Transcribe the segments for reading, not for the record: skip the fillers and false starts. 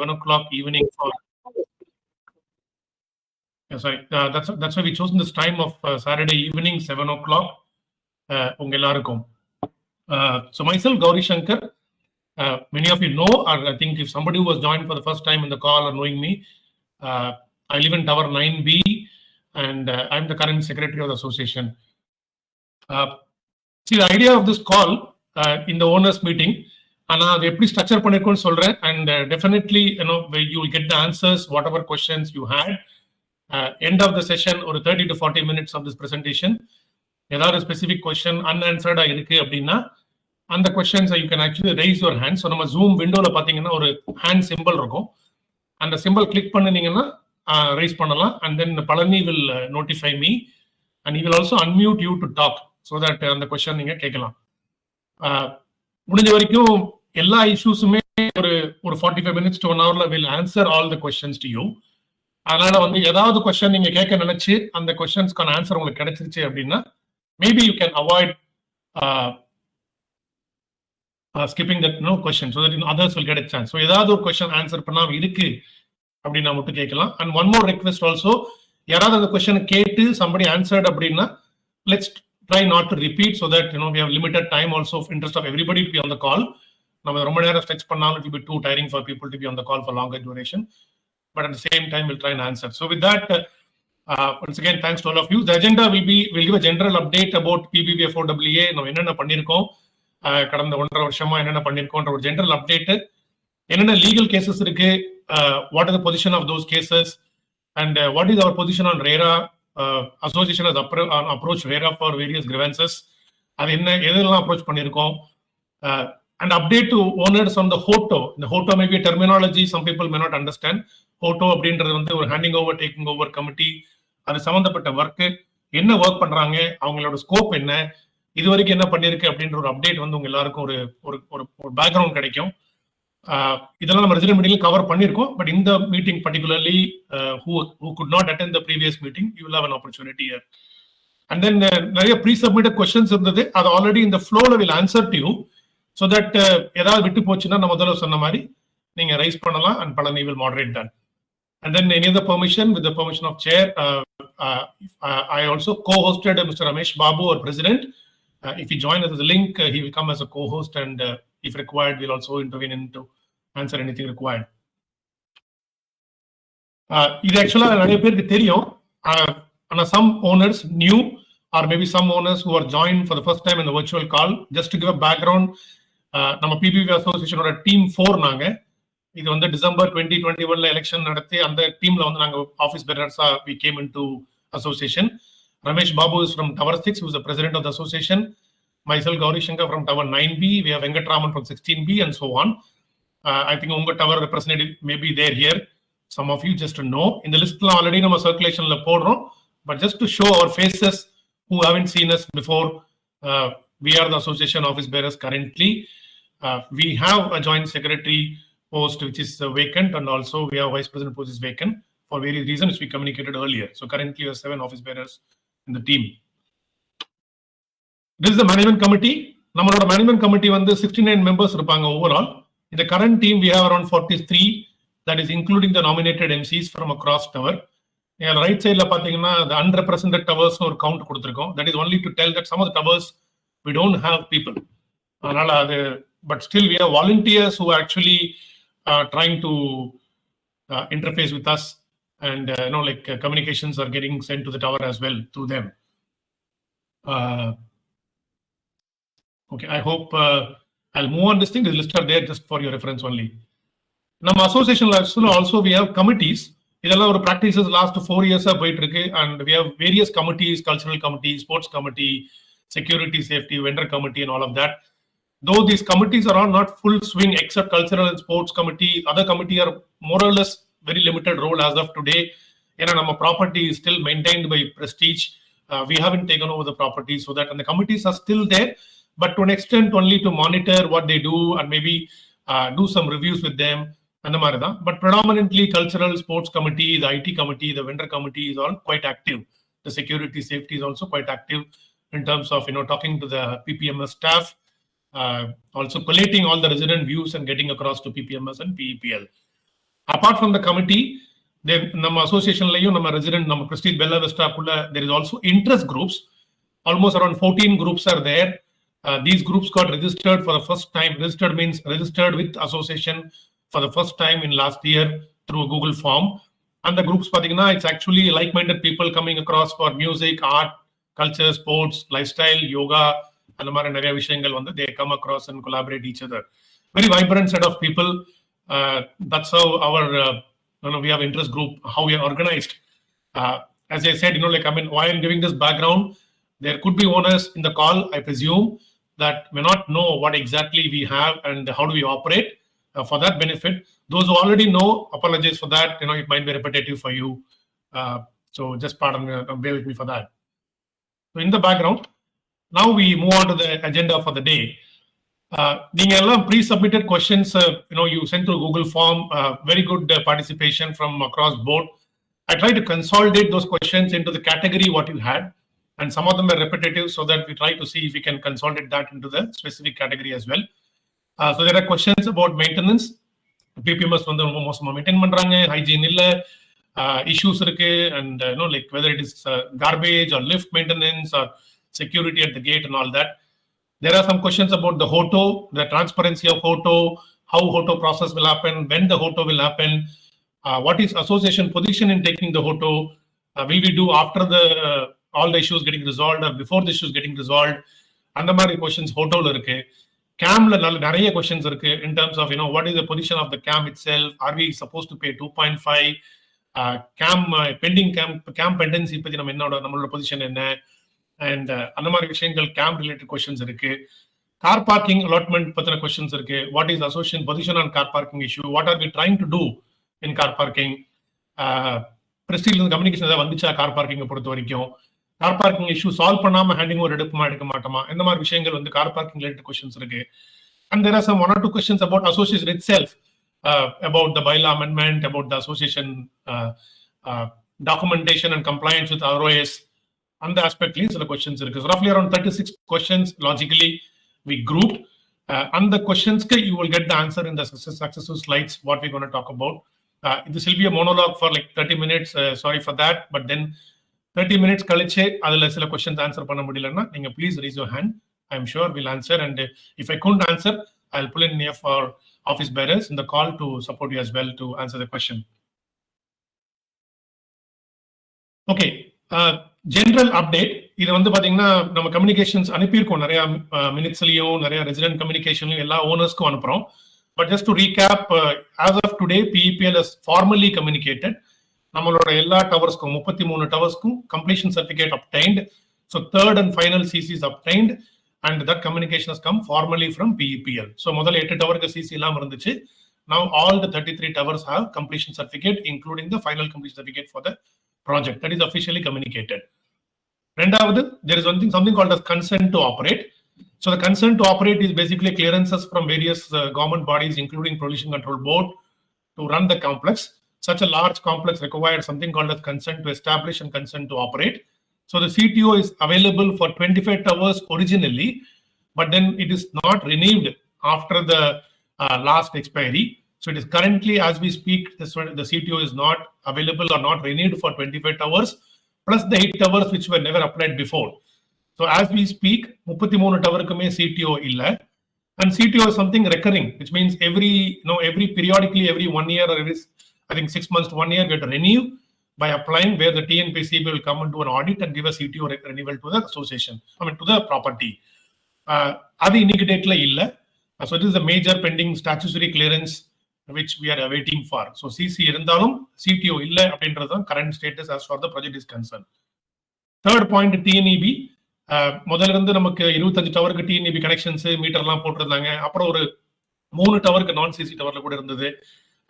7 o'clock evening for. Sorry, that's why we chosen this time of Saturday evening, 7 o'clock. உங்க எல்லாருக்கும். So myself, Gauri Shankar. Many of you know, or I think if somebody who was joined for the first time in the call or knowing me, I live in Tower 9B, and I'm the current secretary of the association. See, the idea of this call in the owners meeting, and the structure பண்ணிருக்கோம்னு சொல்றேன், and definitely you will get the answers whatever questions you had. End of the session or 30 to 40 minutes of this presentation, ஏதாவது specific question unanswered இருக்கு அப்படின்னா அந்த questions you can actually raise your hand. So நம்ம Zoom windowல பாத்தீங்கன்னா ஒரு hand symbol இருக்கும், அந்த symbol click பண்ணீங்கன்னா raise பண்ணலாம், and then Palani will notify me, and he will also unmute you to talk so that அந்த question நீங்க கேட்கலாம். முடிஞ்ச வரைக்கும் எல்லா இஷ்யூஸுமே ஒரு 45 minutes to 1 hourல will answer all the questions to you. அதனால ஏதாவது கொஸ்டின் நீங்க கேட்க நினைச்சு அந்த கொஸ்டின்ஸ்க்கான ஆன்சர் உங்களுக்கு கிடைச்சிருச்சு அப்படின்னா maybe you can avoid skipping that question so that others will get a chance. So ஏதாவது ஒரு கொஸ்டின் ஆன்சர் பண்ணாம இருக்கு அப்படின்னா மட்டும் கேட்கலாம். And one more request also, யாராவது அந்த கொஸ்டின் கேட்டு somebody answered அப்படின்னா let's try not to repeat so that we have limited time also of interest of everybody to be on the call. நம்ம ரொம்ப நேரம் ஸ்ட்ரெச் பண்ணாலும் it will be too tiring for people to be on the call for longer duration. But at the same time, we'll try and answer. So with that, once again, thanks to all of you. The agenda we'll give a general update about PBVFOWA. Now, என்னென்ன பண்ணிருக்கோம், கடந்த 1.5 வருஷமா என்னென்ன பண்ணிருக்கோம்ன்ற ஒரு general update. என்னென்ன legal cases இருக்கு, what is the position of those cases, and what is our position on RERA. Association has approached RERA for various grievances. அது எதெல்லாம் approach பண்ணிருக்கோம். And update to owners on the HOTO. The HOTO may be a terminology some people may not understand. HOTO அப்படின்றது ஒரு handing over, taking over committee. அது சம்பந்தப்பட்ட work என்ன work பண்றாங்க, அவங்களோட ஸ்கோப் என்ன, இது வரைக்கும் என்ன பண்ணிருக்கு அப்படின்ற ஒரு அப்டேட் உங்க எல்லாருக்கும் ஒரு பேக்ரவுண்ட் கிடைக்கும். இதெல்லாம் நம்ம ரெசிடென்ட் மீட்டிங்ல கவர் பண்ணிருக்கோம். பட் இந்த meeting particularly who could not attend the previous meeting, you will have an opportunity here. And then நிறைய pre-submitted questions இருந்தது, அது ஆல்ரெடி இந்த ஃப்ளோல will answer to you. So that ஏதாவது விட்டு போச்சுன்னா நம்ம முதல்ல சொன்ன மாதிரி நீங்க ரைஸ் பண்ணலாம், and Palani will moderate that. And then any other permission, with the permission of chair, I also co-hosted Mr. Ramesh Babu, our president. If he joins us as a link, he will come as a co-host, and if required, we'll also intervene in to answer anything required. இது ஆக்சுவலா நிறைய பேருக்கு தெரியும், ஆனா some owners new, or maybe some owners who are joined for the first time in the virtual call. Just to give a background, நம்ம PBV அசோசியேஷனோட team 4 நாங்க. இது December 2021ல election நடத்தி அந்த டீம்ல நாங்க office பேரர்ஸா we came into association. Ramesh Babu is from Tower 6, who is the president of the association. Myself, Gauri Shankar from Tower 9B. We have Venkatraman from 16B, and so on. I think unga tower representative may be there here. Some of you just to know. In the list already நம்ம circulationல போடுறோம், but just to show our faces who haven't seen us before, we are the association office bearers currently. We have a joint secretary post which is vacant, and also we have vice president post is vacant for various reasons which we communicated earlier. So currently we have 7 office bearers in the team. This is the management committee. நம்மளோட management committee 69 members இருப்பாங்க overall. In the current team we have around 43, that is including the nominated MCs from across tower. Right side la பாத்தீங்கன்னா the unrepresented towers ஒரு count கொடுத்திருக்கோம். That is only to tell that some of the towers we don't have people. அதனால அது, but still we have volunteers who are actually trying to interface with us, and communications are getting sent to the tower as well through them. Okay, I hope I'll move on this thing. This list are there just for your reference only. ನಮ್ಮ association also we have committees. இதெல்லாம் ஒரு practices last 4 years போயிட்டு இருக்கு, and we have various committees, cultural committee, sports committee, security, safety, vendor committee, and all of that. Though these committees are all not full swing except cultural and sports committee, other committee are more or less very limited role as of today. Our property is still maintained by Prestige. We haven't taken over the property, so that, and the committees are still there, but to an extent only to monitor what they do and maybe do some reviews with them. But predominantly cultural, sports committee, the IT committee, the vendor committee is all quite active. The security, safety is also quite active in terms of talking to the PPMS staff. Also collating all the resident views and getting across to PPMS and PEPL. Apart from the committee, நம்ம associationலயும் நம்ம resident நம்ம Prestige Bella Vista குள்ள there is also interest groups. Almost around 14 groups are there. These groups got registered for the first time. Registered means registered with association for the first time in last year through a Google form. And the groups, it's actually like-minded people coming across for music, art, culture, sports, lifestyle, yoga, and they come across and collaborate each other. Very vibrant set of people. That's how our we have interest group, how we are organized. As I said, why I'm giving this background, there could be owners in the call, I presume, that may not know what exactly we have and how do we operate. For that benefit, those who already know, apologize for that. It might be repetitive for you. So just pardon me, bear with me for that. So in the background, now we move on to the agenda for the day. Pre-submitted questions, you sent to Google form, very good participation from across board. I tried to consolidate those questions into the category what you had, and some of them are repetitive, so that we try to see if we can consolidate that into the specific category as well. So there are questions about maintenance. PPMs most maintain பண்றாங்க, hygiene இல்ல, issues இருக்கு, and like whether it is garbage or lift maintenance or security at the gate and all that. There are some questions about the HOTO, the transparency of HOTO, how HOTO process will happen, when the HOTO will happen, what is association position in taking the HOTO, will we do after the all the issues getting resolved or before the issues getting resolved, and the many questions HOTO la irukku. CAM la nariya questions irukku in terms of what is the position of the CAM itself, are we supposed to pay 2.5, CAM pending CAM pendency பத்தி நம்மளோட position என்ன, and அந்த மாதிரி விஷயங்கள் CAM related questions இருக்கு. Car parking allotment பத்தின questions இருக்கு. What is association position on car parking issue, what are we trying to do in car parking, Prestige communication ஏதாவது வந்துச்சா கார் பார்க்கிங் பொறுத்த வரைக்கும், கார் பார்க்கிங் இஷ்யூ சால்வ் பண்ணாம handing over எடுக்க மாட்டோமா, இந்த மாதிரி விஷயங்கள் கார் பார்க்கிங் ரிலேட்டட் क्वेश्चंस இருக்கு. And there are some 1 or 2 questions about association itself, about the bylaw amendment, about the association documentation and compliance with ROS. On the aspect list, the questions iருக்கு. So roughly around 36 questions logically we grouped. And the questions you will get the answer in the successive slides what we're going to talk about. This will be a monologue for like 30 minutes. Sorry for that, but then 30 minutes kaliche adula sila questions answer panna mudiyalana neenga please raise your hand. I'm sure we'll answer, and if I couldn't answer, I'll pull in near for office bearers in the call to support you as well to answer the question. Okay, general update. இது பாத்தீங்கன்னா நம்ம communications அனுப்பியிருக்கோம், நிறைய மினிட்ஸ்லயும் நிறைய resident கம்யூனிகேஷன்லயும் எல்லா ஓனர்ஸ்க்கும் அனுப்புறோம். But just to recap, as of today, PEPL has formally communicated. நம்மளோட எல்லா டவர்ஸ்க்கும் 33 டவர்ஸ்க்கும் completion certificate obtained. So third and final CC is obtained, and that communication has come formally from PEPL. So முதல்ல 8 டவருக்கு CC இல்லாம இருந்துச்சு. Now all the 33 towers have completion certificate, including the final completion certificate for the project. That is officially communicated. Rendavathu, there is something called as consent to operate. So the consent to operate is basically clearances from various government bodies, including Pollution Control Board, to run the complex. Such a large complex requires something called as consent to establish and consent to operate. So the CTO is available for 25 towers originally, but then it is not renewed after the last expiry. So it is currently, as we speak, the CTO is not available or not renewed for 25 towers, plus the 8 towers which were never applied before. So as we speak, 33 towerkume CTO illa, and CTO is something recurring, which means every periodically, every 1 year or every, I think 6 months to 1 year, get a renew by applying, where the TNPC will come and do an audit and give a CTO renewal to the association, to the property. Adi இன்னைக்கு டேட்ல இல்ல. So it is a major pending statutory clearance which we are awaiting for. So CC இருந்தாலும் CTO இல்ல அப்படின்றது தான் current status as far the project is concerned. Third point, TNEB. முதல்ல இருந்து நமக்கு 25 டவருக்கு TNEB கனெக்ஷன்ஸ் மீட்டர்லாம் போட்டிருந்தாங்க. அப்புறம் ஒரு 3 டவருக்கு நான் சிசி டவர்ல கூட இருந்தது.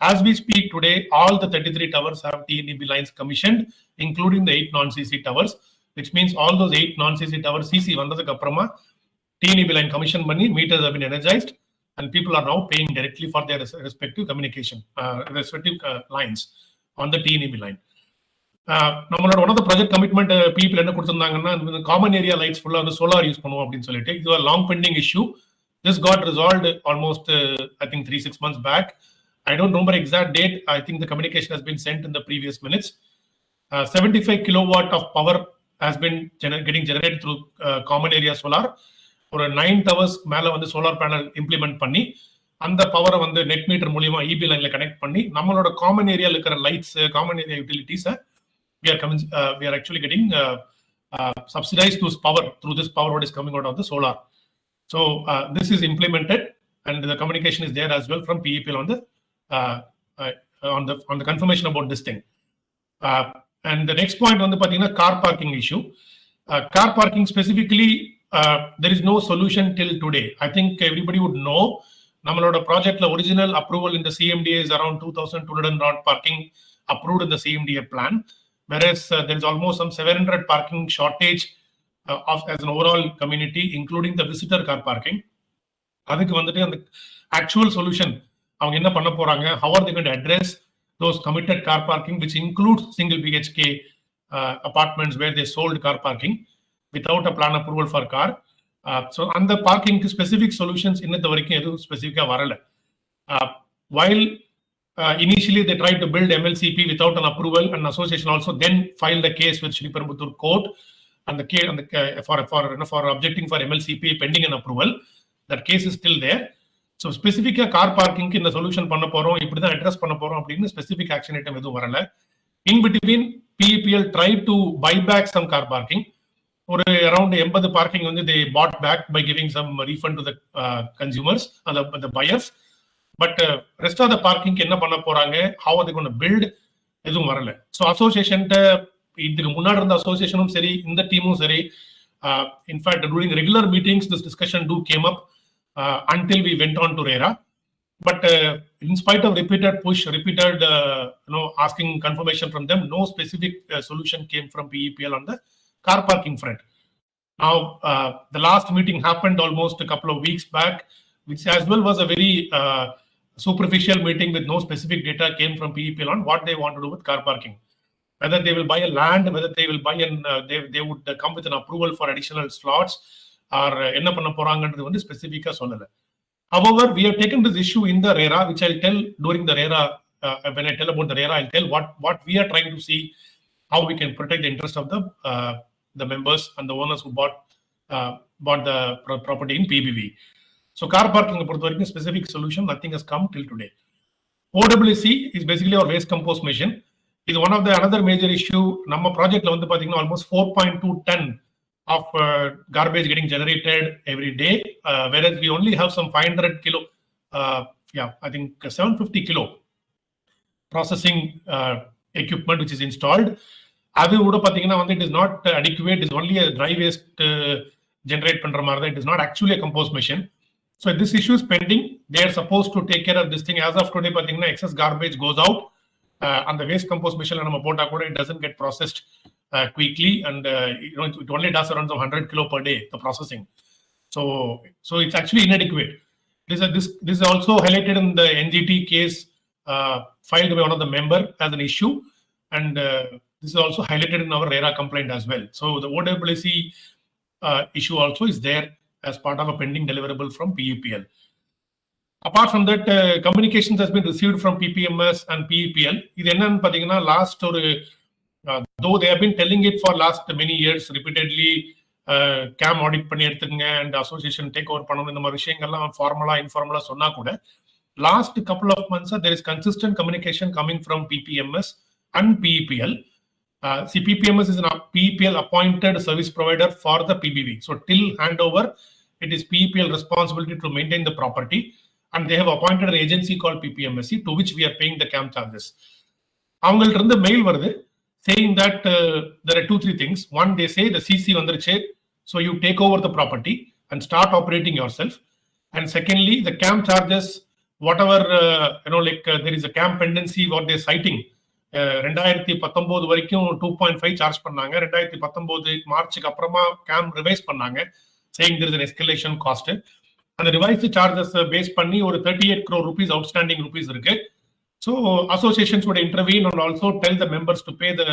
As we speak today, all the 33 towers have TNEB lines commissioned, including the 8 non-CC towers, which means all those 8 non-CC towers CC வந்ததுக்கு அப்புறமா TNEB line commission பண்ணி meters have been energized, and people are now paying directly for their respective communication, respective lines on the TNEB line. நம்மளோட one of the project commitment people என்ன கொடுத்திருந்தாங்கன்னா, common area lights full of solar use பண்ணுவோம் அப்படின்னு சொல்லிட்டு. இது ஒரு long pending issue. This got resolved almost I think 3-6 months back. I don't remember exact date. I think the communication has been sent in the previous minutes. 75 kilowatt of power has been getting generated through common area solar. ஒரு 9 towers மேல வந்து solar panel implement பண்ணி அந்த பவரை வந்து net meter மூலியமா EB லைன்ல connect பண்ணி நம்மளோட காமன் ஏரியால இருக்கிற லைட்ஸ் காமன் ஏரியா யூட்டிலிட்டிஸை we are actually getting subsidized through this power what is coming out of the solar. So this is implemented and the communication is there as well from PEPL on the confirmation about this thing. And the next point on the car parking issue. Car parking specifically, there is no solution till today. I think everybody would know. Nammaloda project la original approval in the CMDA is around 2,200 odd parking approved in the CMDA plan, whereas there is almost some 700 parking shortage as an overall community, including the visitor car parking. Adukku vandute and the actual solution avanga enna panna poranga, how are they going to address those committed car parking, which includes single BHK apartments where they sold car parking without a plan approval for car. So on the parking specific solutions in the varaikum edu specific varala. While initially they tried to build MLCP without an approval, and association also then filed a case with Shri Perambuttur court and the case for objecting for MLCP pending an approval. That case is still there. So specific car parking in the solution panna porom ipdi da address panna porom appadinu specific action item edu varala. In between, PEPL tried to buy back some car parking. Or around 80 parking only they bought back by giving some refund to the consumers and the buyers. But rest of the parking enna panna poranga, how are they going to build edum varala. So association idhukku munnadi irundha association seri inda teamum seri, in fact during regular meetings this discussion came up until we went on to RERA. But in spite of repeated asking confirmation from them, no specific solution came from PEPL on the car parking front. Now, the last meeting happened almost a couple of weeks back, which as well was a very superficial meeting with no specific data came from PEPL on what they want to do with car parking. Whether they will buy a land, whether they will buy they would come with an approval for additional slots, or enna panna poranga vandu specific ah sollala. However, we have taken this issue in the RERA, which I'll tell during the RERA. When I tell about the RERA, I'll tell what we are trying to see, how we can protect the interest of the members and the owners who bought the property in PBV. So car parking specific solution, nothing has come till today. OWC is basically our waste compost machine. Is one of the another major issue. Namma project la vandu pathina almost 4.2 ton of garbage getting generated every day, whereas we only have some 500 kilo, I think 750 kilo processing equipment which is installed. Adu uda pathina vandu it is not adequate. It is only a dry waste generate pandra maari. It is not actually a compost machine. So this issue is pending. They are supposed to take care of this thing. As of today pathina excess garbage goes out and the waste compost machine la nama pota kuda it doesn't get processed quickly, and it only does around 100 kilo per day, the processing. So it's actually inadequate. This is also highlighted in the NGT case filed by one of the member as an issue, and this is also highlighted in our RERA complaint as well. So the OWC issue also is there as part of a pending deliverable from PEPL. Apart from that, communications has been received from PPMS and PEPL. Idu enna pathina last or though they have been telling it for last many years repeatedly, cam audit பண்ணி எடுத்துங்க and association take over பண்ணனும், இந்த மாதிரி விஷயங்கள்லாம் ஃபார்மலா இன்ஃபார்மலா சொன்னா கூட last couple of months there is consistent communication coming from PPMS and PEPL. See, PPMS is a PEPL appointed service provider for the PBV. So till handover, it is PEPL responsibility to maintain the property, and they have appointed an agency called PPMSC to which we are paying the cam charges. அவங்கள்ட்ட இருந்து mail வருது saying that there are 2-3 things. One, they say the CC vandiruche, so you take over the property and start operating yourself. And secondly, the cam charges, whatever there is a cam pendency what they're citing. 2019 வரைக்கும் 2.5 charge பண்ணாங்க. 2019 மார்ச்சுக்கு அப்புறமா game revise பண்ணாங்க, saying there is an escalation cost. அந்த revised charges base பண்ணி ஒரு 38 crore rupees outstanding rupees இருக்கு. So associations would intervene and also tell the members to pay the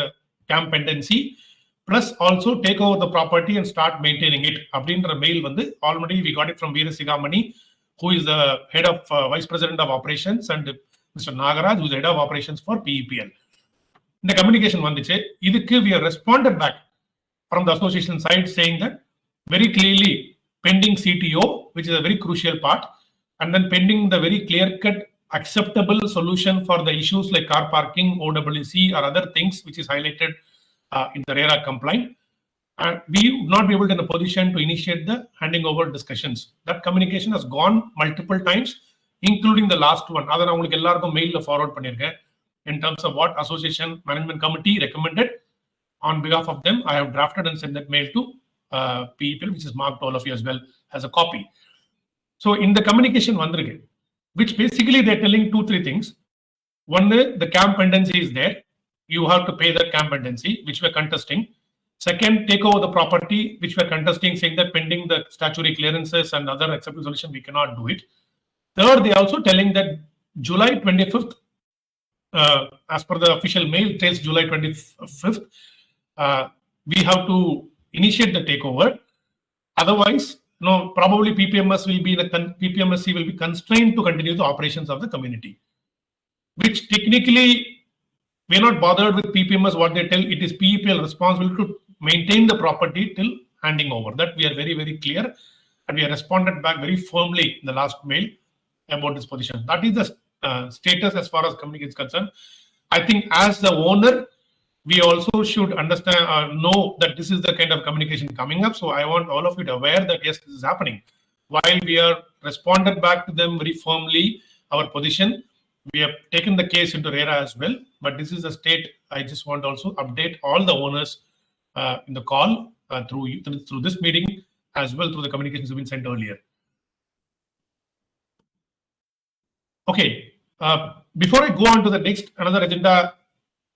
cam pendency, plus also take over the property and start maintaining it. Abdindra mail vandu already we got it from Veera Sigamani, who is the head of vice president of operations, and Mr. Nagaraj, who is head of operations for PEPL. The communication vandiche, idukku we have responded back from the association side saying that very clearly pending CTO, which is a very crucial part, and then pending the very clear-cut acceptable solution for the issues like car parking, OWC, or other things which is highlighted in the RERA complaint. We would not be able to in a position to initiate the handing over discussions. That communication has gone multiple times, including the last one. Other mail forward pannirken in terms of what association management committee recommended. On behalf of them, I have drafted and sent that mail to PEPL, which is marked all of you as well as a copy. So in the communication, which basically they're telling 2-3 things. One, the CAM pendency is there. You have to pay the CAM pendency, which we're contesting. Second, take over the property, which we're contesting, saying that pending the statutory clearances and other acceptable solution, we cannot do it. Third, they're also telling that July 25th, as per the official mail, tells July 25th, we have to initiate the takeover. Otherwise, no, probably PPMC will be constrained to continue the operations of the community. Which technically, we're not bothered with PPMS. What they tell, it is PEPL responsible to maintain the property till handing over. That we are very, very clear, and we have responded back very firmly in the last mail about this position. That is the status as far as communication is concerned. I think as the owner, we also should understand, know that this is the kind of communication coming up. So I want all of you to aware that yes, this is happening. While we are responded back to them very firmly, our position, we have taken the case into RERA as well. But this is a state. I just want to also update all the owners in the call through this meeting as well through the communications have been sent earlier. Okay. Before I go on to the next another agenda,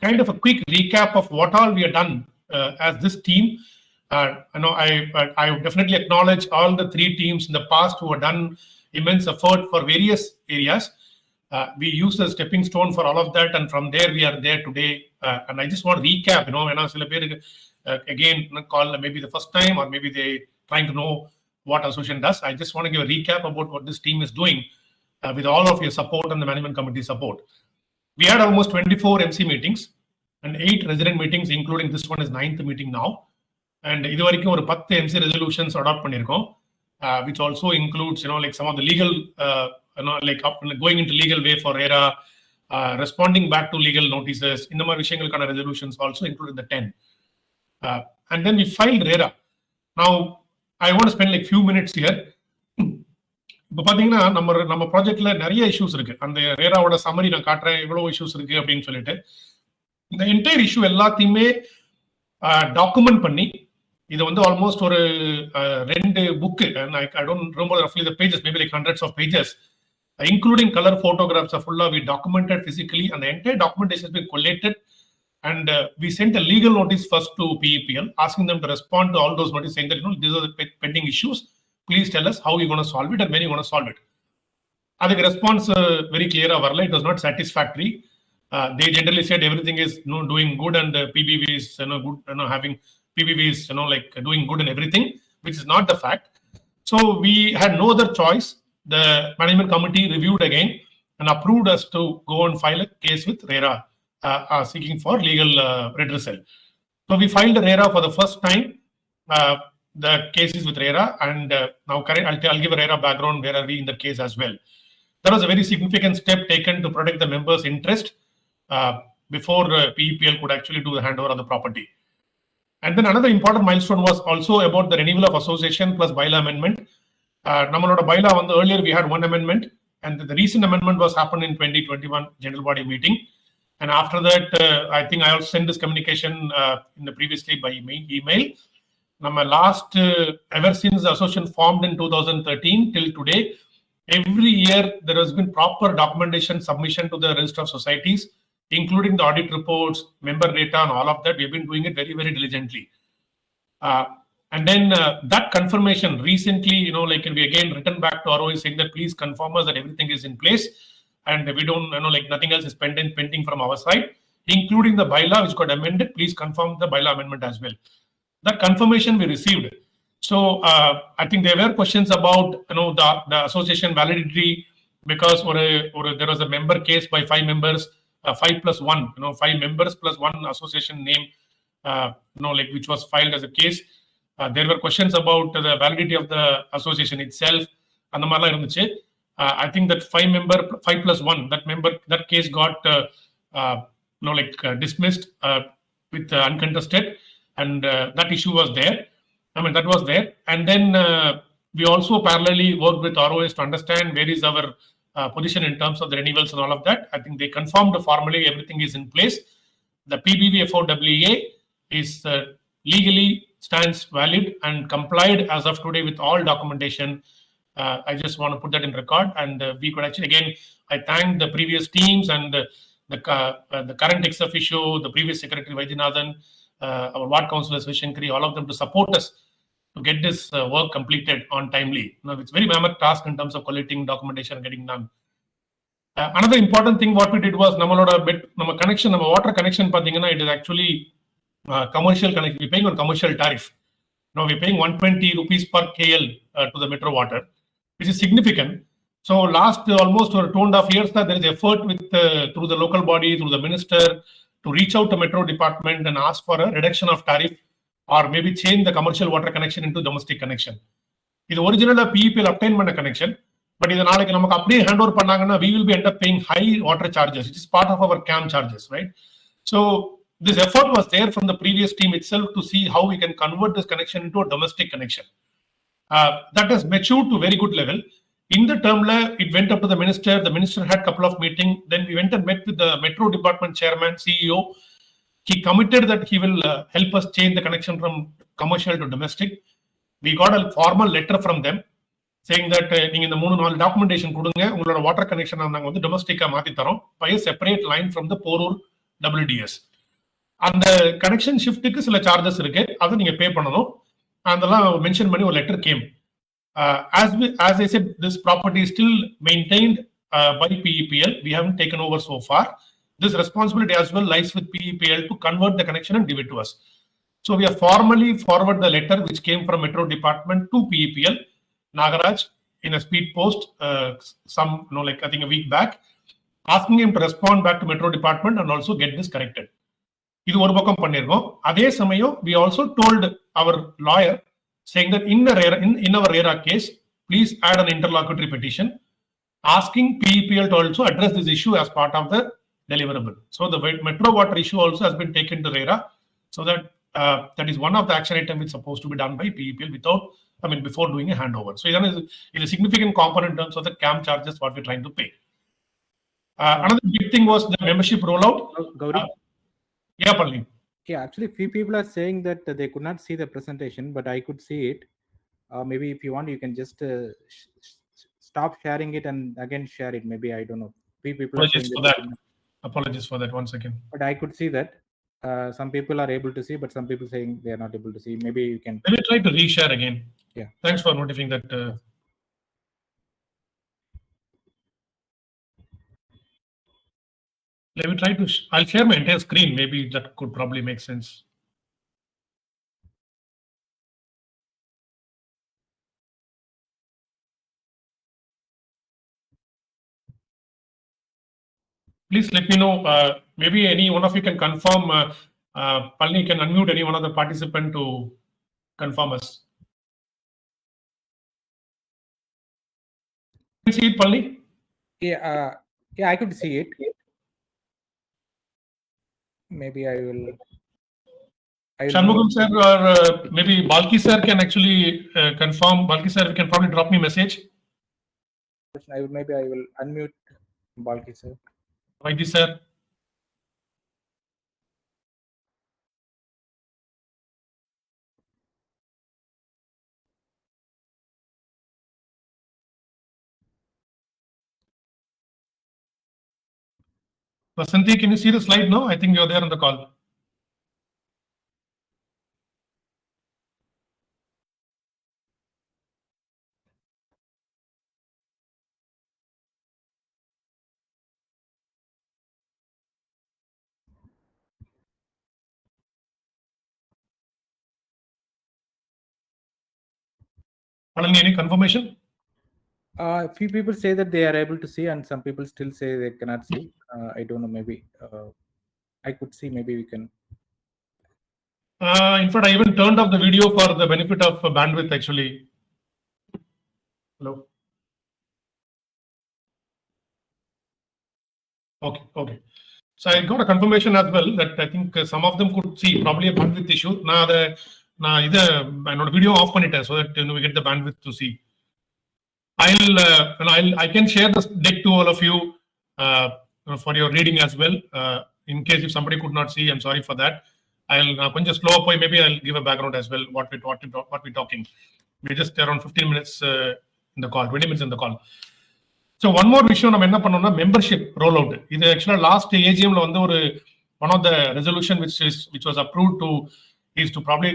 kind of a quick recap of what all we have done as this team. I definitely acknowledge all the 3 teams in the past who have done immense effort for various areas. We used a stepping stone for all of that, and from there we are there today. And I just want to recap, when I was again call maybe the first time or maybe they trying to know what association does. I just want to give a recap about what this team is doing with all of your support and the management committee support. We had almost 24 MC meetings and 8 resident meetings, including this one is 9th meeting now. And idu varaikum oru 10 MC resolutions adopt pannirkom, which also includes, like some of the legal, like going into legal way for RERA, responding back to legal notices. In the vishayangalukana resolutions also included the 10. And then we filed RERA. Now, I want to spend like few minutes here. இப்போ பாத்தீங்கன்னா நம்ம ப்ராஜெக்ட்ல நிறைய issues இருக்கு. அந்த ரேராவோட summary நான் காட்டுறேன் எவ்வளவு இஷ்யூஸ் இருக்கு அப்படின்னு சொல்லிட்டு. இந்த என்டையர் இஷ்யூ எல்லாத்தையுமே டாக்குமெண்ட் பண்ணி இது வந்து ஆல்மோஸ்ட் ஒரு 2 புக்கு, ஐ டோன்ட் ரிமெம்பர் ரஃப்லி the pages, maybe like hundreds of pages, including colour photographs ஃபுல்லா வி டாக்குமெண்டட் பிசிக்கலி. அந்த entire documentation has been collated and we sent a legal notice first to PEPL asking them to respond to all those notices saying that these are the pending issues. Please tell us how you're going to solve it and when you're going to solve it. The response very clear. It was not satisfactory. They generally said everything is doing good and PBV is good, having PBV is like doing good and everything, which is not the fact. So we had no other choice. The management committee reviewed again and approved us to go and file a case with RERA, seeking for legal redressal. So we filed RERA for the first time. The cases with RERA, and now I'll give a RERA background where are we in the case as well. That was a very significant step taken to protect the members' interest before PEPL could actually do the handover of the property. And then another important milestone was also about the renewal of association plus bylaw amendment. Nammaloda bylaw on the earlier we had one amendment, and the recent amendment was happened in 2021 general body meeting. And after that, I think I also sent this communication in the previous day by email. Last ever since the association formed in 2013 till today, every year there has been proper documentation submission to the register of societies, including the audit reports, member data, and all of that. We've been doing it very, very diligently. And then that confirmation recently, like we again written back to ROE saying that please confirm us that everything is in place and we don't, like nothing else is pending from our side, including the bylaw which got amended. Please confirm the bylaw amendment as well. That confirmation we received. So I think there were questions about the association validity because there was a member case by 5 members, 5+1, 5 members plus 1 association name, like which was filed as a case. There were questions about the validity of the association itself. And I think that 5+1, that case got dismissed with uncontested, and that issue was there. That was there. And then we also parallelly worked with ROS to understand where is our position in terms of the renewals and all of that. I think they confirmed formally everything is in place. The PBVFOWA is legally stands valid and complied as of today with all documentation. I just want to put that in record, and we could actually, again, I thank the previous teams and the current ex officio, the previous secretary Vaidyanathan, our ward councillors Vishankari, all of them to support us to get this work completed on timely. It's very mammoth task in terms of collecting documentation and getting done. Another important thing what we did was nama connection, nama water connection pathina, it is actually commercial connection. We're paying on commercial tariff. Now we're paying 120 rupees per KL to the Metro Water, which is significant. So last almost 2.5 years that there is effort with through the local body, through the minister, to reach out to Metro Department and ask for a reduction of tariff, or maybe change the commercial water connection into domestic connection. This original PEPL obtainment connection, but in the hand over we will be end up paying high water charges. It is part of our CAM charges, right? So this effort was there from the previous team itself to see how we can convert this connection into a domestic connection. That has matured to very good level. In the term, it went up to the minister. The minister had a couple of meetings. Then we went and met with the Metro Department chairman, CEO. He committed that he will help us change the connection from commercial to domestic. We got a formal letter from them saying that in the 3-4 documentation, water connection domestic by a separate line from the Porur WDS. And the connection shift charges pay and mentioned money or letter came. As I said, this property is still maintained by PEPL. We haven't taken over so far. This responsibility as well lies with PEPL to convert the connection and give it to us. So we have formally forwarded the letter which came from Metro Department to PEPL, Nagaraj, in a speed post, I think a week back, asking him to respond back to Metro Department and also get this corrected. We also told our lawyer saying that in our RERA case, please add an interlocutory petition asking PEPL to also address this issue as part of the deliverable. So the Metro Water issue also has been taken to RERA, so that that is one of the action items which is supposed to be done by PEPL before doing a handover. So it is a significant component in terms of the CAM charges what we're trying to pay. Another big thing was the membership rollout. Gauri? Yeah, Palni. Yeah, actually, few people are saying that they could not see the presentation, but I could see it. Maybe if you want, you can just stop sharing it and again share it. Maybe, I don't know. Few people Apologies for that. Apologies for that. 1 second. But I could see that. Some people are able to see, but some people saying they are not able to see. Maybe you can. Let me try to reshare again. Yeah. Thanks for notifying that. Let me try to. I'll share my entire screen. Maybe that could probably make sense. Please let me know. Maybe any one of you can confirm. Palni can unmute any one of the participant to confirm us. Can you see it, Palni? Yeah, I could see it. Maybe I will. Shanmugam sir or maybe Balki sir can actually confirm. Balki sir, you can probably drop me a message. Maybe I will unmute Balki sir. Vaidhi sir. Vasanthi, can you see the slide now? I think you're there on the call. Palani, any confirmation? Few people say that they are able to see, and some people still say they cannot see. I don't know. Maybe I could see. Maybe we can. In fact, I even turned off the video for the benefit of bandwidth actually. Hello. Okay. So I got a confirmation as well that I think some of them could see probably a bandwidth issue. நான் இதை என்னோட video of பண்ணிட்டேன் so that we get the bandwidth to see. I can share this deck to all of you for your reading as well. In case if somebody could not see, I'm sorry for that. I'll கொஞ்சம் slow போய் maybe I'll give a background as well what we're talking. We're just around 15 minutes in the call, 20 minutes in the call. So one more விஷயம் நம்ம என்ன பண்ணோம்னா membership rollout. இது actually last AGM ல வந்து ஒரு one of the resolution which was approved is to probably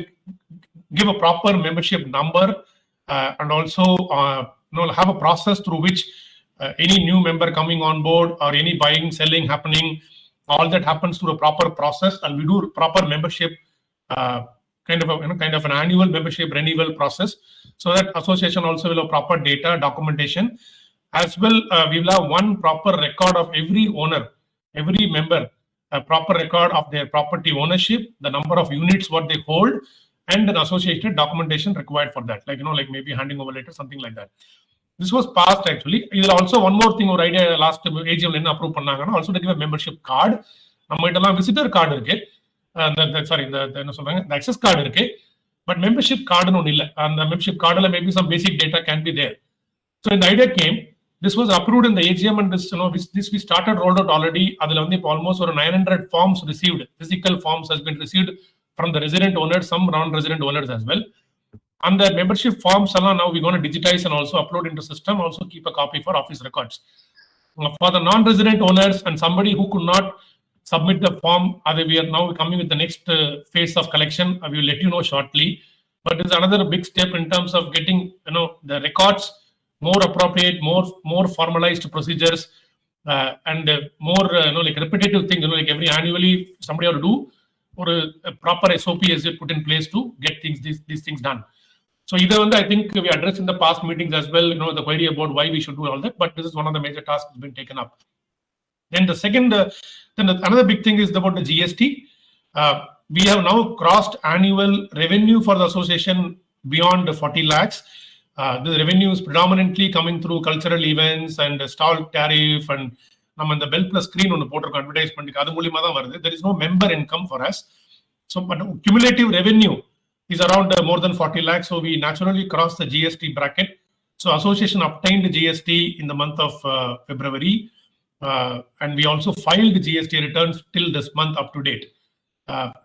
give a proper membership number and also have a process through which any new member coming on board or any buying, selling happening, all that happens through a proper process, and we do proper membership kind of an annual membership renewal process, so that association also will have proper data documentation as well. We will have one proper record of every owner, every member, a proper record of their property ownership, the number of units what they hold, and an associated documentation required for that, like maybe handing over letter, something like that. This was passed actually. There also one more thing or idea last AGM என்ன approve பண்ணாங்கன்னா also to give a membership card. நம்ம கிட்ட visitor card இருக்கு, sorry இந்த என்ன சொல்றாங்க the access card இருக்கு, but membership card னு ஒண்ணு இல்ல. அந்த membership cardல maybe some basic data can be there. So the idea came, this was approved in the AGM, and this we started rolled out already. அதுல வந்து இப்போ almost ஒரு 900 forms received, physical forms has been received from the resident owners, some non-resident owners as well. And the membership forms now we're going to digitize and also upload into system, also keep a copy for office records. For the non-resident owners and somebody who could not submit the form, we are now coming with the next phase of collection. I will let you know shortly. But this is another big step in terms of getting the records more appropriate, more formalized procedures, and more like repetitive things. Like every annually somebody ought to do, or a proper SOP is put in place to get these things done. So either one, I think we addressed in the past meetings as well, the query about why we should do all that, but this is one of the major tasks that's been taken up. Then the second, another big thing is about the GST. We have now crossed annual revenue for the association beyond 40 lakhs. The revenue is predominantly coming through cultural events and stall tariff, and நம்ம இந்த bell plus screen ஒன்று போட்டிருக்கோம் அட்வர்டைஸ்மெண்ட்டுக்கு, அது மூலியமா தான் வருது. There is no member income for us. So but cumulative revenue is around more than 40 lakhs. So we naturally crossed the GST bracket. So association obtained GST in the month of February, and we also filed GST returns till this month up to date.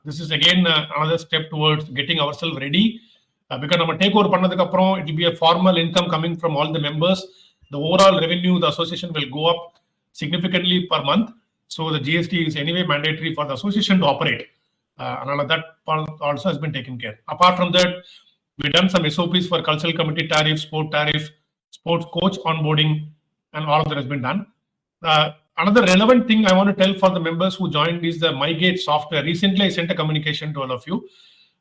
This is again another step towards getting ourselves ready, because நம்ம take over பண்ணதுக்கு அப்புறம் it will be a formal income coming from all the members. The overall revenue the association will go up significantly per month. So the GST is anyway mandatory for the association to operate. And all of that also has been taken care. Apart from that, we've done some SOPs for cultural committee tariff, sports coach onboarding, and all of that has been done. Another relevant thing I want to tell for the members who joined is the MyGate software. Recently, I sent a communication to all of you.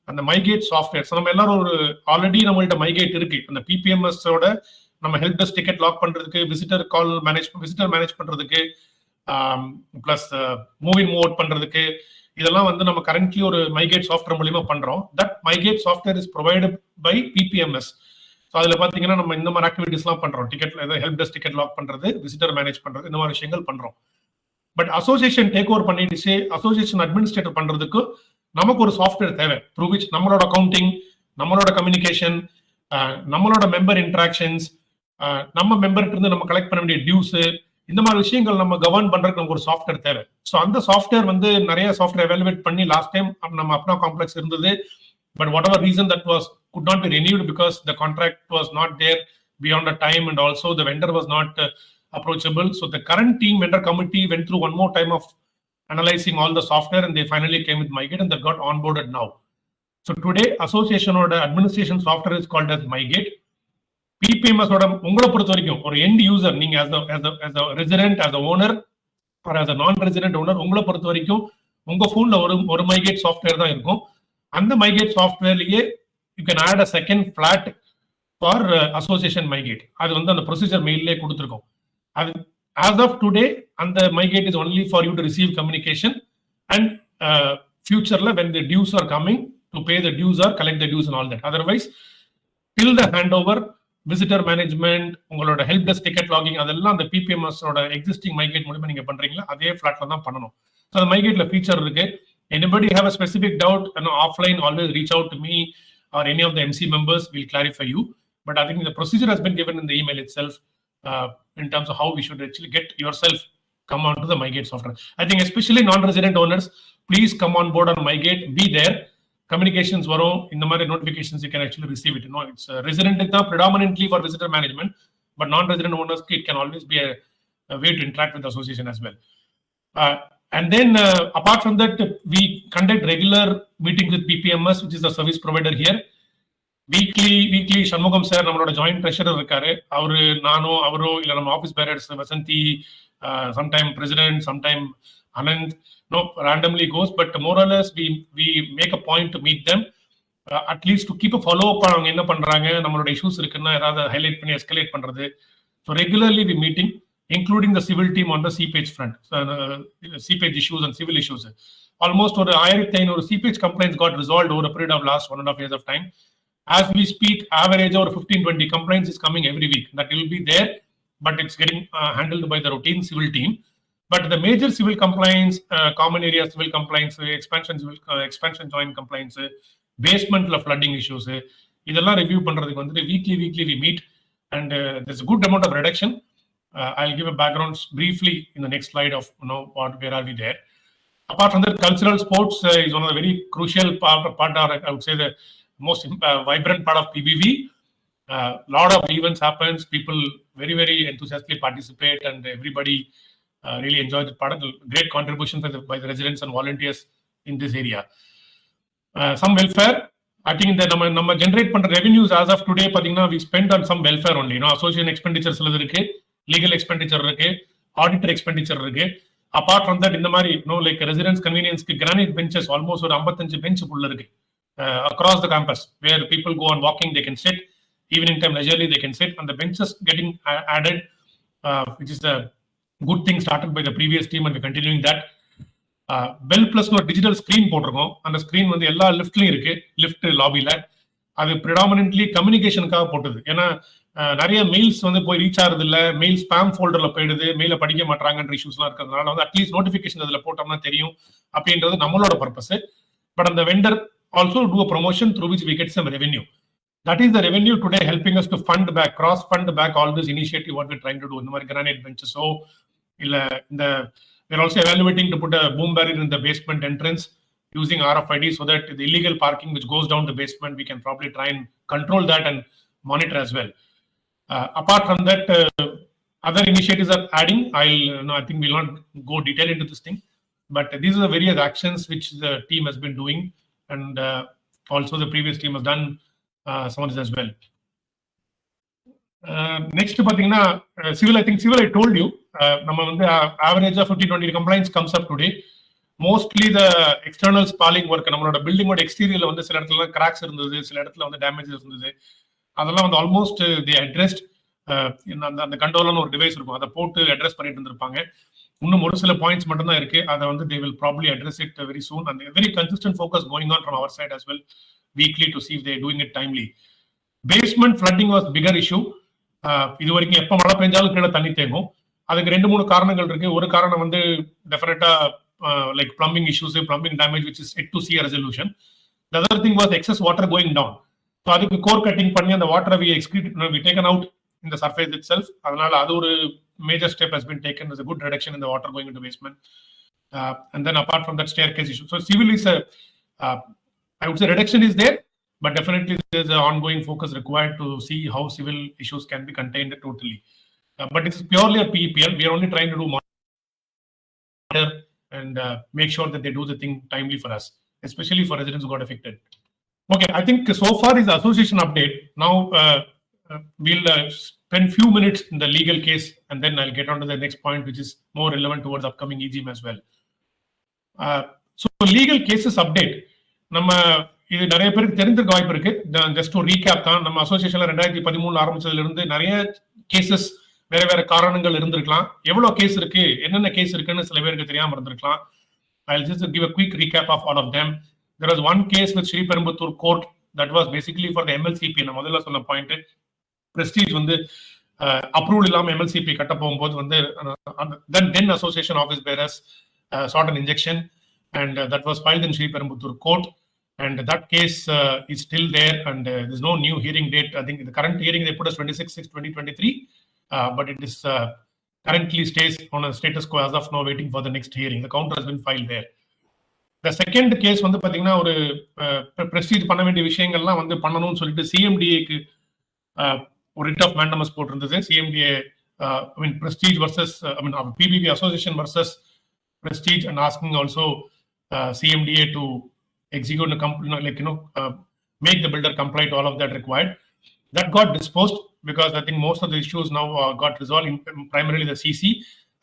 And the MyGate software. So நம்ம எல்லாரும் already நம்மள்ட்ட MyGate இருக்கு. அந்த PPMS ஓட நம்ம help desk ticket lock பண்றதுக்கு, visitor manage பண்றதுக்கு, plus move in move out பண்றதுக்கு, இதெல்லாம் வந்து நம்ம கரண்ட்லி ஒரு MyGate சாஃப்ட்வேர் மூலியமா பண்றோம். That MyGate software is provided by PPMS. So அதுல பாத்தீங்கன்னா நம்ம இந்த மாதிரி ஆக்டிவிட்டிஸ் எல்லாம் பண்றோம். Ticket help desk ticket log பண்றது, விசிட்டர் மேனேஜ் பண்றது, இந்த மாதிரி விஷயங்கள் பண்றோம். பட் அசோசியேஷன் டேக் ஓவர் பண்ணிடுச்சு, அசோசியேஷன் அட்மினிஸ்ட்ரேட்டர் பண்றதுக்கு நமக்கு ஒரு சாஃப்ட்வேர் தேவை. த்ரூ விச் நம்மளோட அக்கௌண்டிங், நம்மளோட கம்யூனிகேஷன், நம்மளோட மெம்பர் இன்ட்ராக்ஷன்ஸ், நம்ம மெம்பர்கிட்ட இருந்து நம்ம கலெக்ட் பண்ண வேண்டிய டியூஸ், இந்த மாதிரி விஷயங்கள் நம்ம கவர்ன் பண்றதுக்கு நமக்கு ஒரு சாஃப்ட்வேர் தேவை. ஸோ அந்த சாஃப்ட்வேர் வந்து நிறைய சாஃப்ட்வேர் எவாலுவேட் பண்ணி லாஸ்ட் டைம் நம்ம அப்னா காம்ப்ளெக்ஸ் இருந்தது. But what ever reason that was could not be renewed because the contract was not there beyond the time, and also the vendor was not approachable. So the current team vendor committee went through one more time of analyzing all the software, and they finally came with MyGate, and they got onboarded now. So today association or administration software is called as MyGate. PPMS ஓட உங்களை பொறுத்த வரைக்கும் ஒரு end user, நீங்க as a resident, as a owner or as a non-resident owner, உங்களை பொறுத்த வரைக்கும் உங்க போன்ல ஒரு MyGate software தான் இருக்கும். அந்த MyGate softwareலயே you can add a second flat for association MyGate. அது வந்து அந்த ப்ரொசீஜர் மெயிலே கொடுத்துருக்கோம். அது as of today and the MyGate is only for you to receive communication and future when the dues are coming to pay the dues or collect the dues and all that. Otherwise till the handover visitor management உங்களோட help desk ticket logging அதெல்லாம் அந்த PPMS ஓட existing MyGate மூலமா நீங்க பண்றீங்களா அதே பிளாட்ல தான் பண்ணணும். So அந்த MyGateல ஃபீச்சர் இருக்கு. Anybody have a specific doubt, offline always reach out to me or any of the MC members will clarify you. But I think the procedure has been given in the email itself in terms of how we should actually get yourself come on to the MyGate software. I think especially non-resident owners, please come on board on MyGate, be there. Communications varum in the மாதிரி notifications you can actually receive it. It's resident predominantly for visitor management, but non-resident owners it can always be a way to interact with the association as well. And then apart from that, we conduct regular meetings with PPMS, which is the service provider here. Weekly Shanmugam sir நம்மளோட joint treasurer இருக்காரு. அவரு நானோ அவரோ இல்ல நம்ம office bearers Vasanthi sometime president, sometime Anand, randomly goes, but more or less we make a point to meet them at least to keep a follow up அவங்க என்ன பண்றாங்க நம்மளோட issues இருக்குன்னா ஏதாவது ஹைலைட் பண்ணி எஸ்கலேட் பண்றது. So regularly we meeting, including the civil team on the seepage front, seepage issues and civil issues. Almost over 1500 seepage complaints got resolved over a period of last 1.5 years of time. As we speak, average over 15-20 complaints is coming every week. That will be there, but it's getting handled by the routine civil team. But the major civil complaints, common area civil complaints, expansion joint complaints, basement flooding issues, இதெல்லாம் review பண்றதுக்கு வந்து weekly we meet, and there's a good amount of reduction. I'll give a background briefly in the next slide of where are we there. Apart from that, cultural sports is one of the very crucial part of, I would say, the most vibrant part of PBV. Lot of events happens, people very enthusiastically participate, and everybody really enjoy the part of the great contribution by the residents and volunteers in this area. Some welfare, I think that நம்ம generate பண்ற revenues as of today பாத்தீங்கன்னா we spend on some welfare only. Association expenditures இருக்கு, legal expenditure இருக்கு, auditor expenditure இருக்கு. Apart from that, இந்த மாதிரி like residents convenience க்கு granite benches almost ஒரு 55 bench உள்ள இருக்கு across the campus where people go on walking, they can sit, evening time leisurely they can sit, and the benches getting added, which is a good thing started by the previous team, and we're continuing that. Bell plus ஒரு digital screen போட்டிருக்கோம். அந்த screen வந்து எல்லா லிஃப்ட்லயும் இருக்கு, lift லாபில. அது predominantly கம்யூனிகேஷனுக்காக போட்டது. ஏன்னா நிறைய மெயில்ஸ் வந்து போய் ரீச் ஆகுறது இல்ல, மெயில் ஸ்பாம் ஃபோல்டர்ல போயிடுது, மெயில படிக்க மாட்டாங்கன்ற இஷ்யூஸ்லாம் இருக்கிறதுனால வந்து அட்லீஸ்ட் நோட்டிபிகேஷன் அதுல போட்டோம்னா தெரியும் அப்படின்றது நம்மளோட பர்பஸ். பட் அந்த vendor also do a promotion through which we get some revenue. That is the revenue today helping us to cross fund back all this initiative what we're trying to do in the granite benches. So we're also evaluating to put a boom barrier in the basement entrance using RFID, so that the illegal parking which goes down the basement, we can probably try and control that and monitor as well. Apart from that, other initiatives are adding. I think we'll not go detail into this thing, but these are the various actions which the team has been doing, and also the previous team has done some of this as well. Next, civil, I think civil I told you, average of 15-20 complaints comes up today. Mostly the external spalling work, நம்மளோட பில்டிங்கோட எக்ஸ்டீரியர்ல வந்து சில இடத்துல cracks இருந்தது, சில இடத்துல வந்து damages இருந்தது. அதெல்லாம் வந்து ஆல்மோஸ்ட் they addressed. அந்த கண்ட்ரோல்னு ஒரு டிவைஸ் இருக்கும், அதை போட்டு அட்ரஸ் பண்ணிட்டு இருந்திருப்பாங்க. இன்னும் ஒரு சில பாயிண்ட்ஸ் மட்டும் தான் இருக்கு, அதை வந்து they will probably address it very soon, and very consistent focus going on from our side as well, weekly, to see if they are doing it timely. Basement flooding was bigger issue. இது வரைக்கும் எப்ப மழை பெஞ்சாலும் கீழே தண்ணி தேங்கும். அதுக்கு 2-3 காரணங்கள் இருக்கு. ஒரு காரணம் வந்து டெஃபினட்டா like plumbing issues, plumbing damage which is yet to see a resolution. The other thing was excess water going down. So அதுக்கு core cutting பண்ணி அந்த water we taken out in the surface itself. அதனால அது ஒரு major step has been taken. There's a good reduction in the water going into basement. And then apart from that, staircase issue. So civil is I would say reduction is there, but definitely there's an ongoing focus required to see how civil issues can be contained totally. But it's purely a PEPL. We are only trying to do monitor and make sure that they do the thing timely for us, especially for residents who got affected. Okay, I think so far is the association update. Now we'll spend few minutes in the legal case, and then I'll get on to the next point, which is more relevant towards upcoming EGM as well. So legal cases update. நம்ம இது நிறைய பேருக்கு தெரிஞ்சிருக்க வாய்ப்பு இருக்கு. Just ஒரு recap தான். நம்ம அசோசியேஷன்ல 2013 ஆரம்பிச்சதுல இருந்து நிறைய கேசஸ் வேற வேற காரணங்கள் இருந்திருக்கலாம். எவ்வளவு கேஸ் இருக்கு, என்னென்ன கேஸ் இருக்குன்னு சில பேருக்கு தெரியாம இருந்திருக்கலாம். I'll just give a quick recap of all of them. There was one case with Sriperumbudur court that was basically for the MLCP. நான் முதல்ல சொன்ன பாயிண்ட், பிரஸ்டீஜ் வந்து அப்ரூவல் இல்லாம MLCP கட்ட போகும்போது வந்து then association office bearers sought an injection and that was filed in Sriperumbudur court. And that case is still there, and there's no new hearing date. I think the current hearing they put as 26/6/2023, but it is currently stays on a status quo as of now, waiting for the next hearing. The counter has been filed there. The second case வந்து பாத்தீங்கன்னா ஒரு prestige பண்ண வேண்டிய விஷயங்கள்லாம் வந்து பண்ணணும்னு சொல்லிட்டு சிஎம்டிஏக்கு ஒரு ரிட் ஆஃப் மேண்டமஸ் போட்டிருந்தது. CMDA I mean prestige versus PBV association versus prestige, and asking also CMDA to execute a make the builder comply to all of that required. That got disposed because I think most of the issues now got resolved in primarily the CC,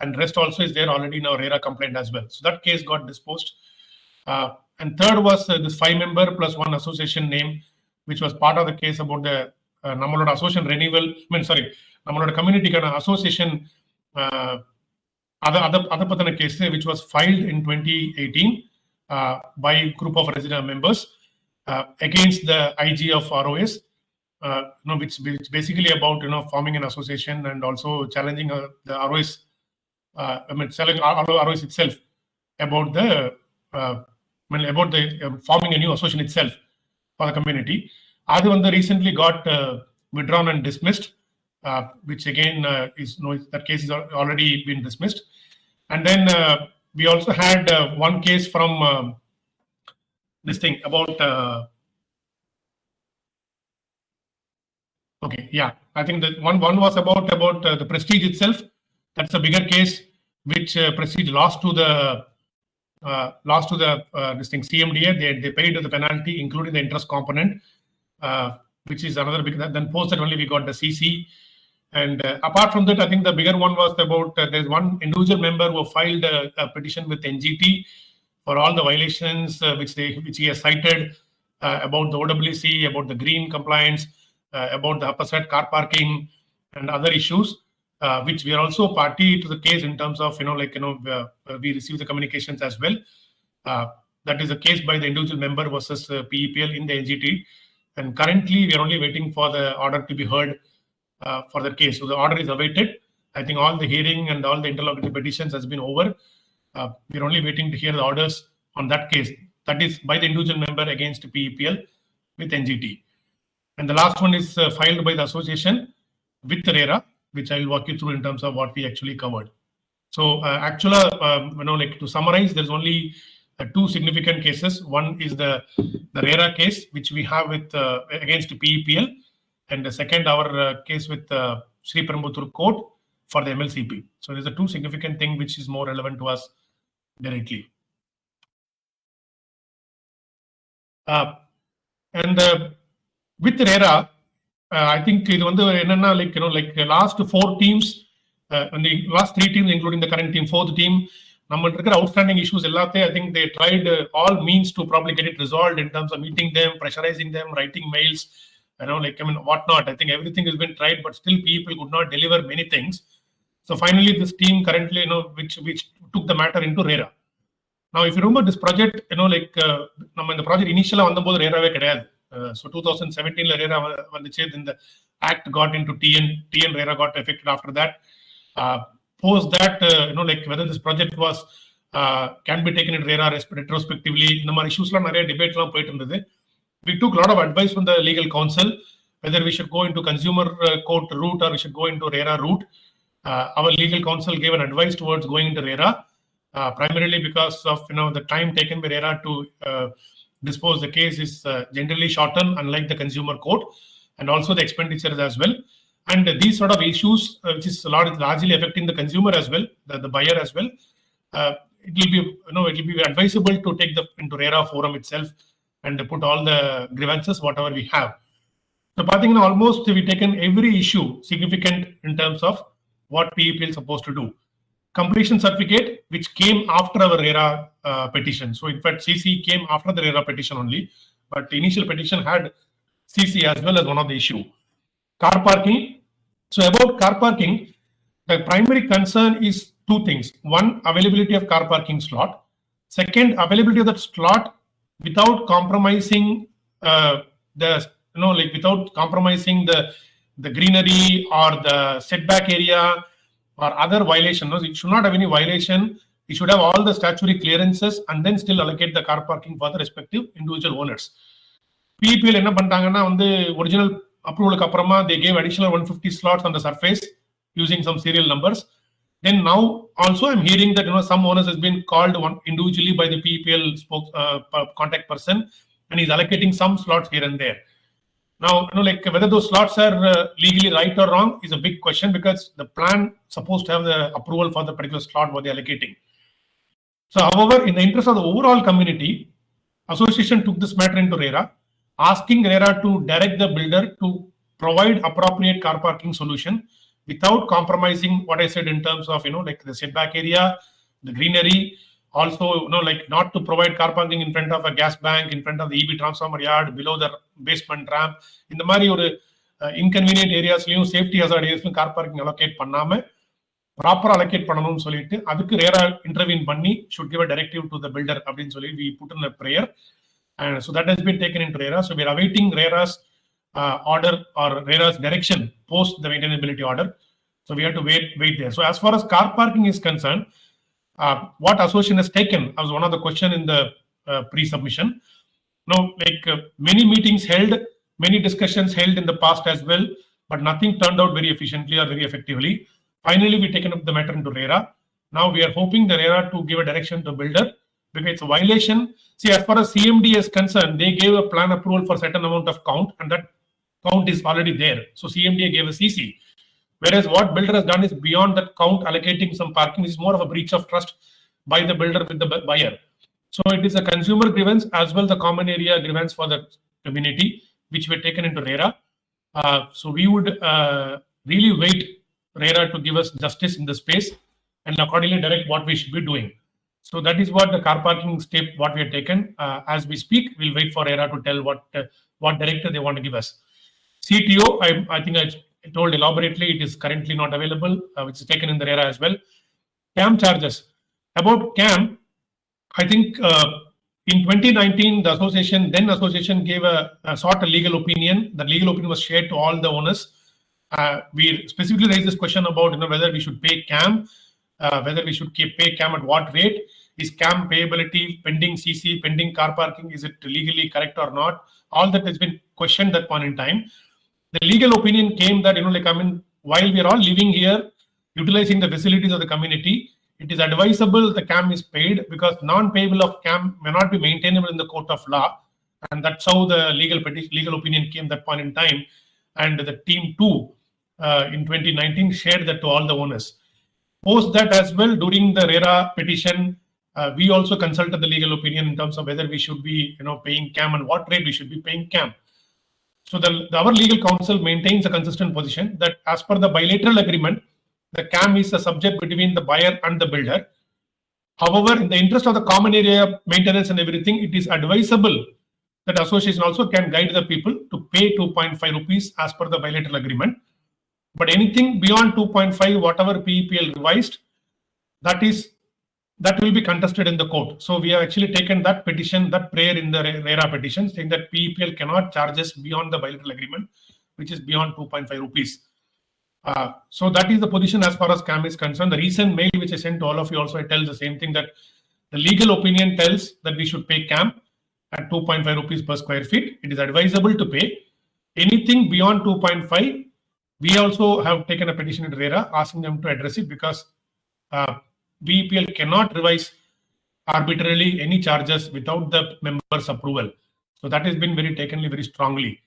and rest also is there already now RERA complaint as well. So that case got disposed. And third was this 5-member plus 1 association name, which was part of the case about the நம்மளோட association renewal. நம்மளோட கம்யூனிட்டிக்கான association அத பத்தின case which was filed in 2018 by group of resident members against the IG of ROS, which basically about forming an association and also challenging the ROS, challenging ROS itself about the forming a new association itself for the community. That one recently got withdrawn and dismissed, which again is that case is already been dismissed. And then we also had one case from this thing about okay, yeah, I think that one was about the prestige itself. That's a bigger case which prestige lost to the this thing CMDA. They paid the penalty including the interest component, which is another big. Then post that only we got the CC. And apart from that, I think the bigger one was about there's one individual member who filed a petition with NGT for all the violations which he has cited about the OWC, about the green compliance, about the upper side car parking and other issues, which we are also party to the case in terms of we receive the communications as well. That is a case by the individual member versus PEPL in the NGT, and currently we are only waiting for the order to be heard for that case. So the order is awaited. I think all the hearing and all the interlocutory petitions has been over. We're only waiting to hear the orders on that case. That is by the individual member against PEPL with NGT. And the last one is filed by the association with RERA, which I will walk you through in terms of what we actually covered. So actually, to summarize, there's only two significant cases. One is the RERA case, which we have with against PEPL, and the second our case with Sriperumbudur court for the MLCP. So there's a two significant thing which is more relevant to us directly. And with RERA, I think இது வந்து என்னன்னா like last 4 teams, and the last 3 teams including the current team, 4th team, நம்ம இருக்கிற outstanding issues எல்லாத்தையும் I think they tried all means to probably get it resolved in terms of meeting them, pressurizing them, writing mails, whatnot. I think everything has been tried, but still people could not deliver many things. So finally, this team currently, which took the matter into RERA. Now, if you remember this project, நம்ம இந்த project initially வந்தபோது RERAவே கிடையாது. So 2017 RERA வந்துச்சு, then the act got into TN RERA got affected after that. Post that, whether this project was can be taken in RERA retrospectively, இந்த மாதிரி issuesலாம் நிறைய debateலாம் போயிட்டு இருந்தது. We took a lot of advice from the legal counsel whether we should go into consumer court route or we should go into RERA route. Our legal counsel gave an advice towards going into RERA, primarily because of the time taken by RERA to dispose the case is generally shortened, unlike the consumer court, and also the expenditures as well. And these sort of issues, which is largely affecting the consumer as well, the buyer as well, it will be advisable to take into RERA forum itself and put all the grievances whatever we have. So almost we taken every issue significant in terms of what PEPL is supposed to do. Completion certificate, which came after our RERA petition. So in fact, CC came after the RERA petition only. but the initial petition had CC as well as one of the issue. Car parking. So about car parking, the primary concern is two things. One, availability of car parking slot. Second, availability of that slot without compromising without compromising the greenery or the setback area or other violation. No, it should not have any violation. It should have all the statutory clearances and then still allocate the car parking for the respective individual owners. PPL என்ன பண்ணிட்டாங்கன்னா வந்து original approval அப்புறமா they gave additional 150 slots on the surface using some serial numbers. Then now also I'm hearing that some owners has been called individually by the PPL contact person and he's allocating some slots here and there. Now, whether those slots are legally right or wrong is a big question because the plan supposed to have the approval for the particular slot what they're allocating. So, however, in the interest of the overall community, association took this matter into RERA, asking RERA to direct the builder to provide appropriate car parking solution without compromising what I said in terms of the setback area, the greenery. Also, not to provide car parking in front of a gas bank, in front of the EB transformer yard, below the basement ramp. In the mari or inconvenient areas, safety hazard areas, car parking allocate pannama, proper allocate pannanum solite. Adukku RERA intervene panni should give a directive to the builder. Abdin soli we put in a prayer, and so that has been taken into RERA. So we are awaiting RERA's order or RERA's direction post the maintainability order. So we have to wait there. So as far as car parking is concerned. What association has taken as one of the question in the pre-submission. Now, many meetings held, many discussions held in the past as well, but nothing turned out very efficiently or very effectively. Finally, we taken up the matter into RERA. Now we are hoping the RERA to give a direction to builder because it's a violation. See, as far as CMD is concerned, they gave a plan approval for certain amount of count, and that count is already there. So CMD gave a CC. Whereas what builder has done is beyond that count allocating some parking is more of a breach of trust by the builder with the buyer. So it is a consumer grievance as well the common area grievance for the community which were taken into RERA. So we would really wait RERA to give us justice in the space and accordingly direct what we should be doing. So that is what the car parking step what we have taken. As we speak, we'll wait for RERA to tell what directive they want to give us. CTO, I think I told elaborately, it is currently not available, which is taken in the RERA as well. CAM charges. About CAM, I think in 2019, the association gave sought a legal opinion. The legal opinion was shared to all the owners. We specifically raised this question about whether we should pay CAM, whether we should pay CAM at what rate. Is CAM payability pending CC, pending car parking? Is it legally correct or not? All that has been questioned at that point in time. The legal opinion came that, while we are all living here, utilizing the facilities of the community, it is advisable the CAM is paid because non-payable of CAM may not be maintainable in the court of law. And that's how the legal opinion came that point in time. And the team 2 in 2019 shared that to all the owners. Post that as well, during the RERA petition, we also consulted the legal opinion in terms of whether we should be paying CAM and what rate we should be paying CAM. So our legal counsel maintains a consistent position that as per the bilateral agreement, the CAM is a subject between the buyer and the builder. However, in the interest of the common area maintenance and everything, it is advisable that association also can guide the people to pay 2.5 rupees as per the bilateral agreement. But anything beyond 2.5, whatever PEPL revised, that will be contested in the court. So we have actually taken that petition, that prayer in the RERA petition, saying that PEPL cannot charge us beyond the bilateral agreement, which is beyond 2.5 rupees. So that is the position as far as CAM is concerned. The recent mail which I sent to all of you also tells the same thing, that the legal opinion tells that we should pay CAM at 2.5 rupees per square feet. It is advisable to pay. Anything beyond 2.5, we also have taken a petition at RERA asking them to address it because BEPL cannot revise arbitrarily any charges without the members' approval. So that has been taken very strongly.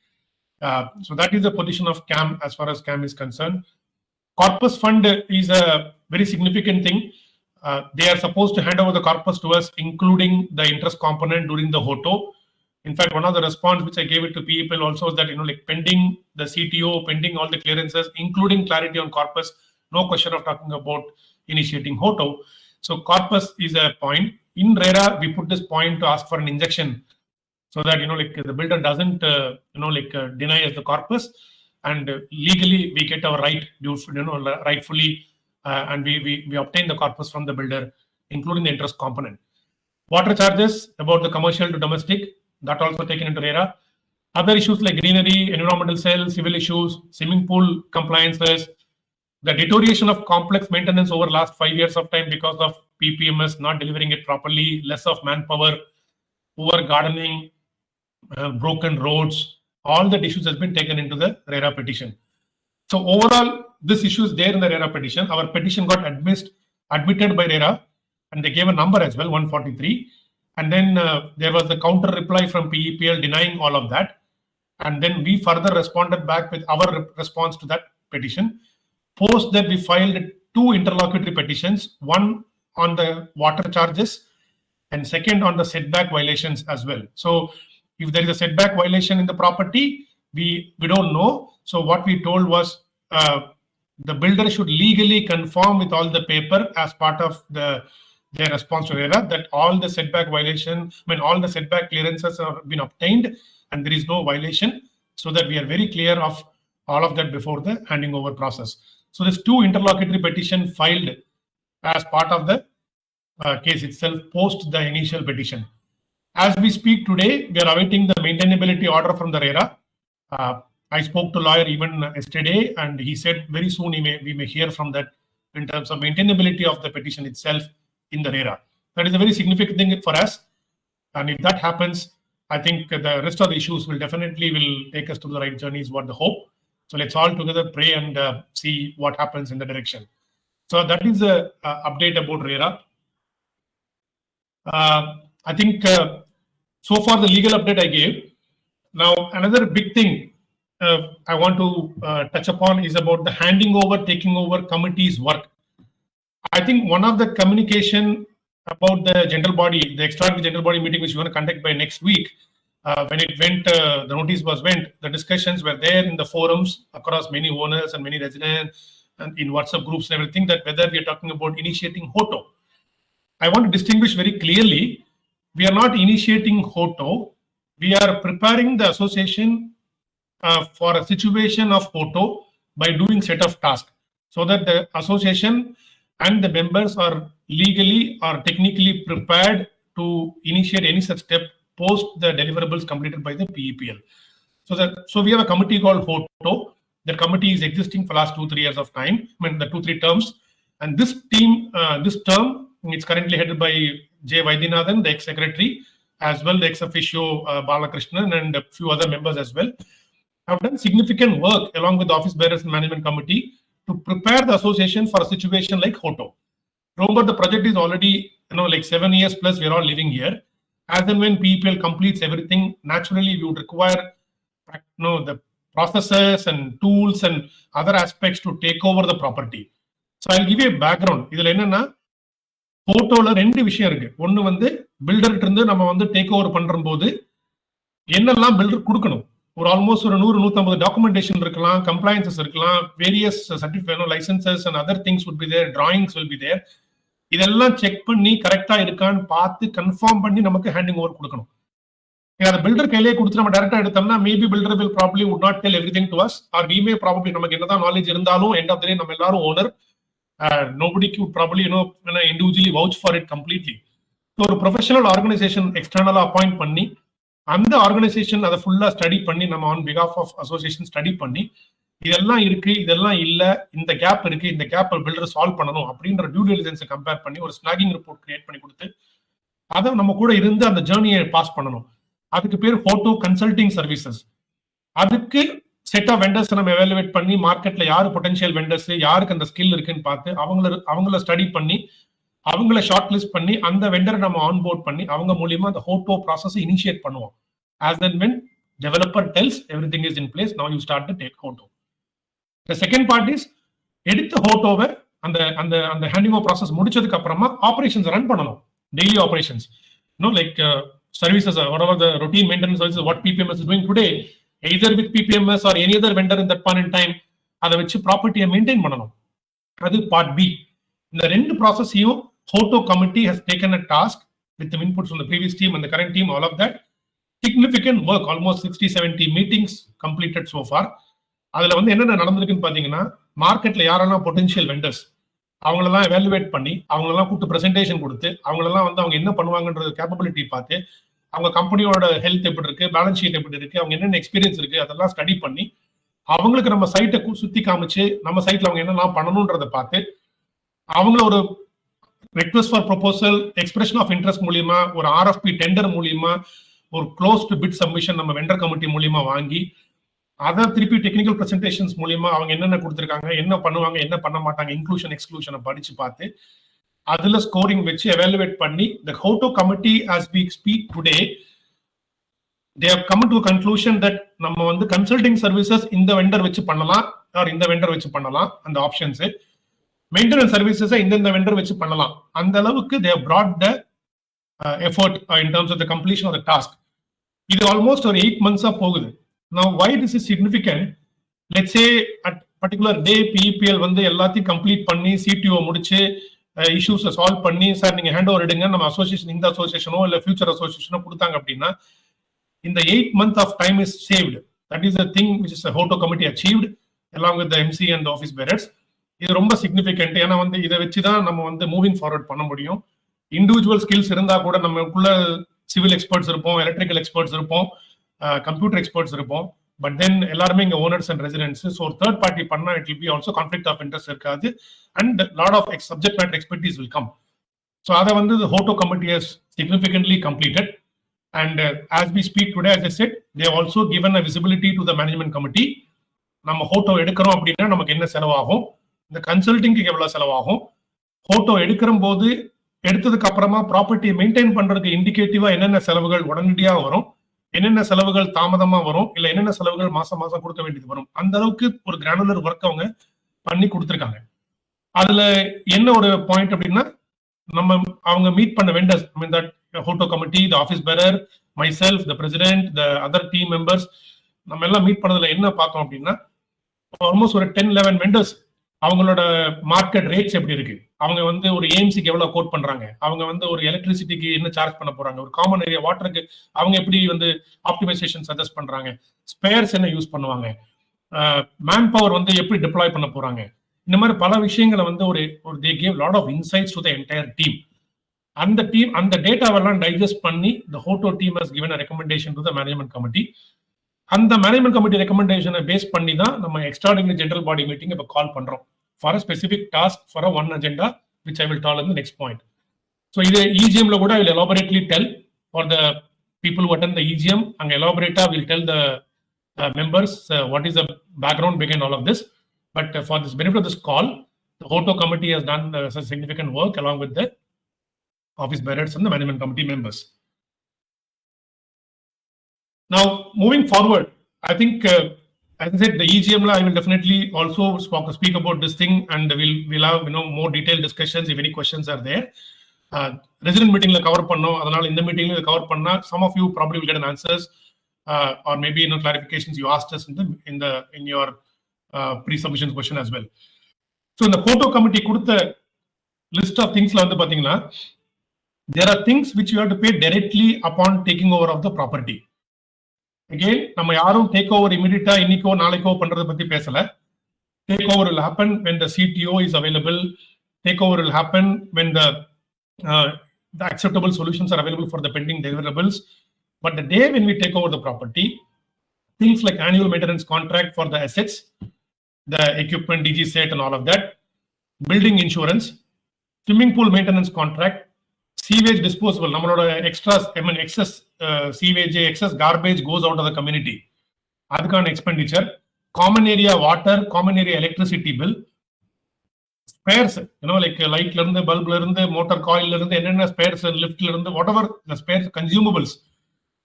So that is the position of CAM as far as CAM is concerned. Corpus fund is a very significant thing. They are supposed to hand over the corpus to us, including the interest component during the HOTO. In fact, one of the response which I gave it to people also is that, pending the CTO, pending all the clearances, including clarity on corpus, no question of talking about initiating HOTO. So corpus is a point. In RERA, we put this point to ask for an injection so that like the builder doesn't deny us the corpus, and legally we get our right rightfully, and we obtain the corpus from the builder, including the interest component. Water charges about the commercial to domestic, that also taken into RERA. Other issues like greenery, environmental cells, civil issues, swimming pool compliances, the deterioration of complex maintenance over last 5 years of time because of PPMS not delivering it properly, less of manpower, poor gardening, broken roads, all the issues has been taken into the RERA petition. So overall, this issue is there in the RERA petition. Our petition got admitted by RERA, and they gave a number as well, 143. And then there was the counter reply from PEPL denying all of that. And then we further responded back with our response to that petition. Post that, we filed 2 interlocutory petitions, one on the water charges and second on the setback violations as well. So if there is a setback violation in the property, we don't know. So what we told was the builder should legally conform with all the paper as part of their response to RERA that all the setback all the setback clearances have been obtained and there is no violation, so that we are very clear of all of that before the handing over process. So there's 2 interlocutory petitions filed as part of the case itself post the initial petition. As we speak today, we are awaiting the maintainability order from the RERA. I spoke to lawyer even yesterday, and he said very soon we may hear from that in terms of maintainability of the petition itself in the RERA. That is a very significant thing for us. And if that happens, I think the rest of the issues will take us to the right journey is what the hope. So let's all together pray and see what happens in the direction. So that is the update about RERA. I think so far the legal update I gave. Now another big thing I want to touch upon is about the taking over committee's work. I think one of the communication about the general body, the extraordinary general body meeting, which we want to conduct by next week, when it went, the notice was went, the discussions were there in the forums across many owners and many residents and in WhatsApp groups and everything, that whether we are talking about initiating HOTO. I want to distinguish very clearly, we are not initiating HOTO. We are preparing the association for a situation of HOTO by doing set of tasks, so that the association and the members are legally or technically prepared to initiate any such step post the deliverables completed by the PEPL. So we have a committee called HOTO. The committee is existing for last 2-3 years of time, the 2-3 terms. And this term, it's currently headed by J. Vaidyanathan, the ex-secretary, as well the ex-officio Balakrishnan and a few other members as well. Have done significant work along with the Office Bearers and Management Committee to prepare the association for a situation like HOTO. Remember, the project is already, like 7 years plus, we're all living here. As and when PEPL completes everything, naturally we would require the processes and tools and other aspects to take over the property. So I'll give you a background. இதுல என்னன்னா HOTOல 2 விஷயம் இருக்கு. ஒன்னு வந்து பில்டர்ட்ட இருந்து நம்ம வந்து take over பண்றம்போது என்னெல்லாம் பில்டர் கொடுக்கணும். ஒரு ஆல்மோஸ்ட் ஒரு 100-150 டாக்குமெண்டேஷன் இருக்கலாம், கம்ப்ளைன்சஸ் இருக்கலாம், various certificate licences and other things would be there, drawings will be there. இதெல்லாம் செக் பண்ணி கரெக்டா இருக்கான்னு பார்த்து கன்ஃபார்ம் பண்ணி நமக்கு ஹேண்டிங் ஓவர் கொடுக்கணும். அந்த பில்டர் கையிலே கொடுத்து நம்ம டைரக்டா எடுத்தோம்னா maybe builder will probably would not tell everything to us, or we may probably நமக்கு என்னதான் நாலேஜ் இருந்தாலும் எண்ட் ஆஃப் தி டே நம்ம எல்லாரும் owner, nobody could probably individually vouch for it completely. So ஒரு ப்ரொஃபஷனல் ஆர்கனைசேஷன் எக்ஸ்டர்னலா அப்பாயிண்ட் பண்ணி அந்த organisation அதை ஃபுல்லா ஸ்டடி பண்ணி நம்ம ஆன் பிகாஃப் ஆஃப் அசோசியேஷன் ஸ்டடி பண்ணி இதெல்லாம் இருக்கு, இதெல்லாம் இல்ல, இந்த கேப் இருக்கு, இந்த கேப் பில்டர் சால்வ் பண்ணணும் அப்படின்ற டியூ டெலிஜென்ஸை கம்பேர் பண்ணி ஒரு ஸ்னாகிங் ரிப்போர்ட் கிரியேட் பண்ணி கொடுத்து அதை நம்ம கூட இருந்து அந்த ஜேர்னியை பாஸ் பண்ணணும். அதுக்கு பேர் HOTO கன்சல்டிங் சர்வீசஸ். அதுக்கு செட் ஆஃப் வெண்டர்ஸ் நம்ம எவாலுவேட் பண்ணி மார்க்கெட்ல யாரு பொட்டன்ஷியல் வெண்டர்ஸ், யாருக்கு அந்த ஸ்கில் இருக்குன்னு பார்த்து அவங்கள ஸ்டடி பண்ணி அவங்கள ஷார்ட் லிஸ்ட் பண்ணி அந்த வெண்டரை நம்ம ஆன்போர்ட் பண்ணி அவங்க மூலியமா அந்த HOTO ப்ராசஸ் இனிஷியேட் பண்ணுவோம். As then when developer tells everything is in place, now you start to take HOTO. The second part is எடுத்த HOTOவை அந்த ஹேண்டிங் ஓவர் ப்ராசஸ் முடிச்சதுக்கு அப்புறமா ஆபரேஷன்ஸ் ரன் பண்ணணும். Daily operations, like services, whatever the routine maintenance services what PPMS is doing today, either with PPMS or any other vendor in that point in time, அதை வச்சு ப்ராப்பர்ட்டியை maintain பண்ணணும். அது part B. இந்த 2 ப்ராசஸையும் HOTO committee has taken a task with the inputs from the previous team and the current team, all of that. significant work, almost 60-70 meetings completed so far. அதுல வந்து என்ன நடந்திருக்குன்னு பாத்தீங்கன்னா, மார்க்கெட்ல யாரெல்லாம் பொட்டன்ஷியல் வெண்டர்ஸ் அவங்களெல்லாம் evaluate பண்ணி அவங்களெல்லாம் கூப்பிட்டு பிரசன்டேஷன் கொடுத்து அவங்களெல்லாம் வந்து அவங்க என்ன பண்ணுவாங்கன்றது கேப்பபிலிட்டி பார்த்து அவங்க கம்பெனியோட ஹெல்த் எப்படி இருக்கு, பேலன்ஸ் ஷீட் எப்படி இருக்கு, அவங்க என்னென்ன எக்ஸ்பீரியன்ஸ் இருக்கு அதெல்லாம் ஸ்டடி பண்ணி அவங்களுக்கு நம்ம சைட்டை சுத்தி காமிச்சு நம்ம சைட்ல அவங்க என்னெல்லாம் பண்ணணும்ன்றதை பார்த்து அவங்கள ஒரு request for proposal, expression of interest மூலியமா, ஒரு ஆர்எஃப்பி டெண்டர் மூலியமா, ஒரு க்ளோஸ் டு பிட் சப்மிஷன் நம்ம வெண்டர் கமிட்டி மூலியமா வாங்கி அதை திருப்பி டெக்னிக்கல் பிரசன்டேஷன்ஸ் மூலியமா அவங்க என்னென்ன கொடுத்துருக்காங்க, என்ன பண்ணுவாங்க, என்ன பண்ண மாட்டாங்க, இன்க்ளூஷன் எக்ஸ்க்ளூஷனை படிச்சு பார்த்து அதுல ஸ்கோரிங் வச்சு எவாலுவேட் பண்ணி the HOTO committee as we speak today they have come to a conclusion that நம்ம வந்து கன்சல்டிங் சர்வீசஸ் இந்த வெண்டர் வச்சு பண்ணலாம் ஆர் இந்த வெண்டர் வச்சு பண்ணலாம், அந்த ஆப்ஷன்ஸ் மெயின்டெனன்ஸ் சர்வீசஸ் இந்த வெண்டர் வச்சு பண்ணலாம். அந்த அளவுக்கு they have brought the effort in terms of the completion of the task. இது ஆல்மோஸ்ட் ஒரு 8 months போகுது. Now why this is significant, let's say at particular day PEPL வந்து எல்லாத்தையும் கம்ப்ளீட் பண்ணி CTO முடிச்சு இஷ்யூஸ் சால்வ் பண்ணி சார் நீங்க hand over எடுங்க நம்ம அசோசியேஷன் இந்த அசோசியேஷனோ இல்ல ஃபியூச்சர் அசோசியேஷனோ கொடுத்தாங்க அப்படின்னா இந்த 8 months of time is saved. That is the thing which is the HOTO committee achieved along with the MC and the office bearers. இது ரொம்ப சிக்னிஃபிகண்ட். ஏன்னா வந்து இதை வச்சுதான் நம்ம வந்து மூவிங் ஃபார்வர்ட் பண்ண முடியும். இண்டிவிஜுவல் ஸ்கில்ஸ் இருந்தா கூட நமக்குள்ள சிவில் எக்ஸ்பர்ட்ஸ் இருப்போம், எலக்ட்ரிக்கல் எக்ஸ்பர்ட்ஸ் இருப்போம், கம்ப்யூட்டர் எக்ஸ்பர்ட்ஸ் இருப்போம். பட் தென் எல்லாருமே இங்க ஓனர்ஸ் அண்ட் ரெசிடென்ட்ஸ். ஸோ ஒரு தேர்ட் பார்ட்டி பண்ணா it will be also conflict of interest இருக்காது and lot of subject matter expertise will come. So அதை வந்து HOTO committee has significantly completed. And as we speak today, as I said, they have also given a visibility to the management committee. நம்ம HOTO எடுக்கிறோம் அப்படின்னா நமக்கு என்ன செலவாகும், இந்த கன்சல்டிங்க்கு எவ்வளவு செலவாகும், HOTO எடுக்கிற போது எடுத்ததுக்கு அப்புறமா ப்ராப்பர்ட்டி மெயின்டைன் பண்றதுக்கு இண்டிகேட்டிவா என்னென்ன செலவுகள் உடனடியாக வரும், என்னென்ன செலவுகள் தாமதமா வரும், இல்ல என்னென்ன செலவுகள் மாசம் மாசம் கொடுக்க வேண்டியது வரும், அந்த அளவுக்கு ஒரு கிரானுலர் ஒர்க் அவங்க பண்ணி கொடுத்துருக்காங்க. அதுல என்ன ஒரு பாயிண்ட் அப்படின்னா நம்ம அவங்க மீட் பண்ண vendors, I mean that HOTO committee, the office bearer, myself, the president, the other team members, நம்ம எல்லாம் மீட் பண்ணதுல என்ன பார்த்தோம் அப்படின்னா ஆல்மோஸ்ட் ஒரு 10-11 வெண்டர்ஸ் அவங்களோட மார்க்கெட் ரேட்ஸ் எப்படி இருக்கு, அவங்க வந்து ஒரு ஏஎம்சிக்கு எவ்வளவு கோட் பண்றாங்க, அவங்க வந்து ஒரு எலக்ட்ரிசிட்டிக்கு என்ன சார்ஜ் பண்ண போறாங்க, ஒரு காமன் ஏரியா வாட்டருக்கு அவங்க எப்படி வந்து ஆப்டிமைசேஷன் சஜஸ்ட் பண்றாங்க, ஸ்பேர்ஸ் என்ன யூஸ் பண்ணுவாங்க, மேன் பவர் வந்து எப்படி டிப்ளாய் பண்ண போறாங்க, இந்த மாதிரி பல விஷயங்களை வந்து ஒரு they gave lot of insights to the entire team. அந்த டீம் அந்த டேட்டாவெல்லாம் டைஜஸ்ட் பண்ணி the HOTO team has given a recommendation to the management committee. அந்த மேனேஜ்மெண்ட் கமிட்டி ரெக்கமெண்டேஷனை பேஸ் பண்ணி தான் நம்ம எக்ஸ்ட்ராடினரி ஜெனரல் பாடி மீட்டிங் இப்போ கால் பண்றோம் for a specific task for a one agenda which I will talk in the next point. So இது EGM-ல கூட I will elaborately tell for the people who attend the EGM. அங்கே elaborate will tell the members what is the background behind all of this. But for this benefit of this call, the HOTO committee has done such significant work along with the office bearers and the management committee members. Now, moving forward, I think, as I said, the EGM, I will definitely also speak about this thing, and we'll have more detailed discussions if any questions are there. Resident meeting la cover pannom, adanal in the meeting la cover panna, some of you probably will get an answers or maybe clarifications you asked us in your pre-submission question as well. So in the HOTO committee கொடுத்த list of things la வந்து பாத்தீங்கன்னா there are things which you have to pay directly upon taking over of the property. Again, நம்ம யாரும் take over இமிடியட்டா இன்னைக்கோ நாளைக்கோ பண்றதை பத்தி பேசல. Take over will happen when the CTO is available. Take over will happen when the acceptable solutions are available for the pending deliverables. But the day when we take over the property, things like annual maintenance contract for the assets, the equipment, DG set and all of that, building insurance, swimming pool maintenance contract, sewage disposal, நம்மளோட extras, I mean excess sewage, excess garbage goes out of the community. அதுக்கான expenditure, common area water, common area electricity bill, spares, like lightல இருந்து பல்ப்ல இருந்து motor காயில்ல இருந்து என்னென்ன spares liftல இருந்து whatever the spares consumables,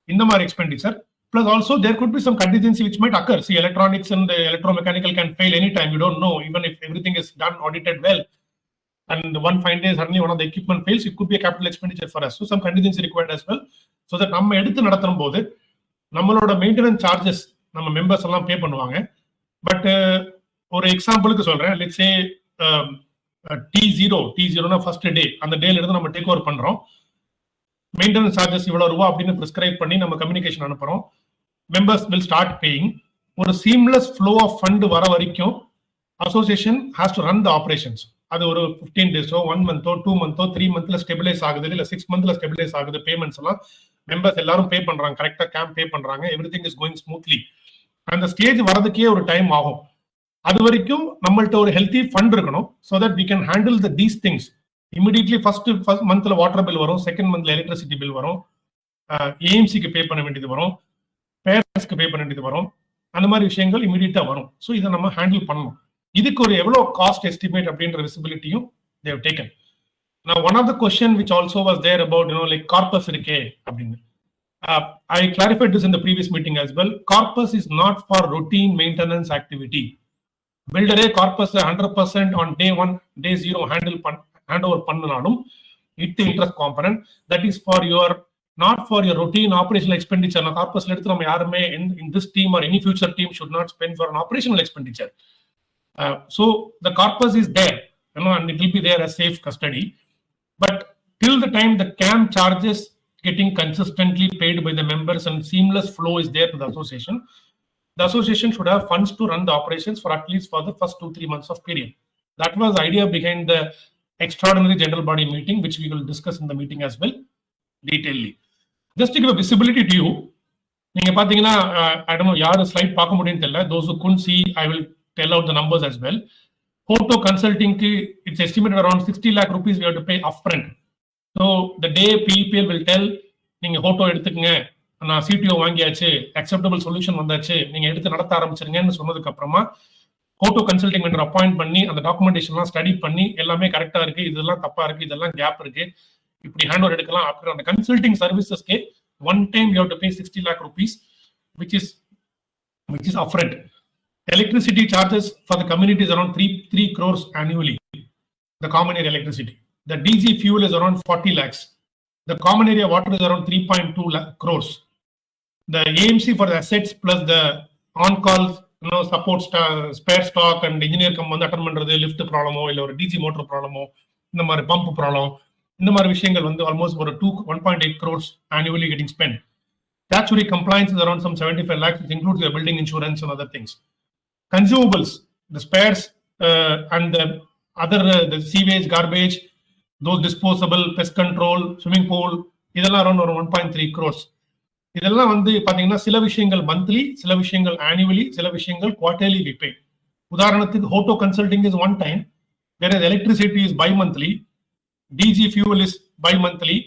இந்த மாதிரி expenditure. Plus also there could be some contingency which might occur. See, electronics and electromechanical can fail anytime. You don't know, even if everything is done audited well. And one fine day suddenly one of the equipment fails, it could be a capital expenditure for us. So some contingency required as well. So that நம்ம எடுத்து நடத்தும் போது நம்மளோட maintenance charges நம்ம members எல்லாம் பே பண்ணுவாங்க. But ஒரு எக்ஸாம்பிளுக்கு சொல்றேன், let's say T0 first day, அந்த டேல இருந்து நம்ம டேக் ஓவர் பண்றோம். மெயின்டெனன்ஸ் சார்ஜஸ் இவ்வளவு ரூபா அப்படின்னு பிரிஸ்கிரைப் பண்ணி நம்ம கம்யூனிகேஷன் அனுப்புறோம். Members will start paying. ஒரு சீம்லெஸ் ஃப்ளோ ஆஃப் ஃபண்ட் வர வரைக்கும் association has to run the operations. அது ஒரு 15 டேஸோ 1 மந்தோ 2 மந்தோ 3 மந்த்ல ஸ்டெபிலைஸ் ஆகுது, இல்ல 6 மந்த்ல ஸ்டெபிலைஸ் ஆகுது. பேமெண்ட்ஸ் எல்லாம் மெம்பர்ஸ் எல்லாரும் பே பண்றாங்க, கரெக்டா கேம்ப் பே பண்றாங்க, எவ்ரிதிங் இஸ் கோயிங் ஸ்மூத்லி. அந்த ஸ்டேஜ் வரதுக்கே ஒரு டைம் ஆகும். அது வரைக்கும் நம்மள்ட்ட ஒரு ஹெல்த்தி ஃபண்ட் இருக்கணும், so that we can handle these things immediately. First மந்த்ல வாட்டர் பில் வரும், செகண்ட் மந்த்ல எலக்ட்ரிசிட்டி பில் வரும், ஏஎம்சிக்கு பே பண்ண வேண்டியது வரும், பேரண்ட்ஸ்க்கு பே பண்ண வேண்டியது வரும். அந்த மாதிரி விஷயங்கள் இமீடியட்டா வரும். ஸோ இதை நம்ம ஹேண்டில் பண்ணணும். இதுக்கு ஒரு எவ்வளவு காஸ்ட் எஸ்டிமேட் அப்படின்ற விசிபிலிட்டியும் they have taken. Now one of the question which also was there about like corpus இருக்கே அப்படின்னு. I clarified this in the previous meeting as well. Corpus is not for routine maintenance activity. Builder corpus 100% on day 1, day 0 handover பண்ணனாலும் it interest component that is for your not for your routine operational expenditure. Na corpus எடுத்து நம்ம யாருமே in this team or any future team should not spend for an operational expenditure. So the corpus is there, and it will be there as safe custody. But till the time the CAM charges getting consistently paid by the members and seamless flow is there to the association should have funds to run the operations for at least for the first 2-3 months of period. That was the idea behind the extraordinary general body meeting, which we will discuss in the meeting as well detailedly. Just to give a visibility to you, நீங்க பாத்தீங்கன்னா I don't know யாரு slide பார்க்க முடியும்னு தெரியல. Those who couldn't see, I will tell out the numbers as well. Photo consulting ki it's estimated around 60 lakh rupees we have to pay upfront. So the day PEPL will tell நீங்க photo எடுத்துக்கங்க, நான் CTO வாங்கியாச்சு, acceptable solution வந்தாச்சு, நீங்க எடுத்து நடத்த ஆரம்பிச்சிருங்கன்னு சொன்னதுக்கு அப்புறமா photo consulting vendor அப்பாயிண்ட் பண்ணி அந்த டாக்குமெண்டேஷன்லாம் ஸ்டடி பண்ணி எல்லாமே கரெக்டா இருக்கு, இதெல்லாம் தப்பா இருக்கு, இதெல்லாம் கேப் இருக்கு, இப்படி ஹேண்ட் ஓவர் எடுக்கலாம். அப்புறம் அந்த consulting சர்வீசஸ்க்கு one time you have to pay 60 lakh rupees, which is upfront. Electricity charges for the community is around 3 crores annually. The common area electricity. The DG fuel is around 40 lakhs. The common area water is around 3.2 crores. The AMC for the assets plus the on-call support spare stock and engineer come வந்து attend பண்றது, lift ப்ராப்ளமோ இல்ல ஒரு டிஜி motor ப்ராப்ளமோ இந்த மாதிரி pump problem, இந்த மாதிரி விஷயங்கள் வந்து ஆல்மோஸ்ட் ஒரு 1.8 crores annually getting spent. Statutory compliance is around some 75 lakhs, which includes the building insurance and other things. Consumables, the spares and the other the sewage, garbage, those disposable, pest control, swimming pool, இதெல்லாம் around 1.3 crores. இதெல்லாம் வந்து பாத்தீங்கன்னா சில விஷயங்கள் monthly, சில விஷயங்கள் annually, சில விஷயங்கள் quarterly we pay. உதாரணத்துக்கு Hoto consulting is one time, whereas electricity is bi-monthly, DG fuel is bi-monthly,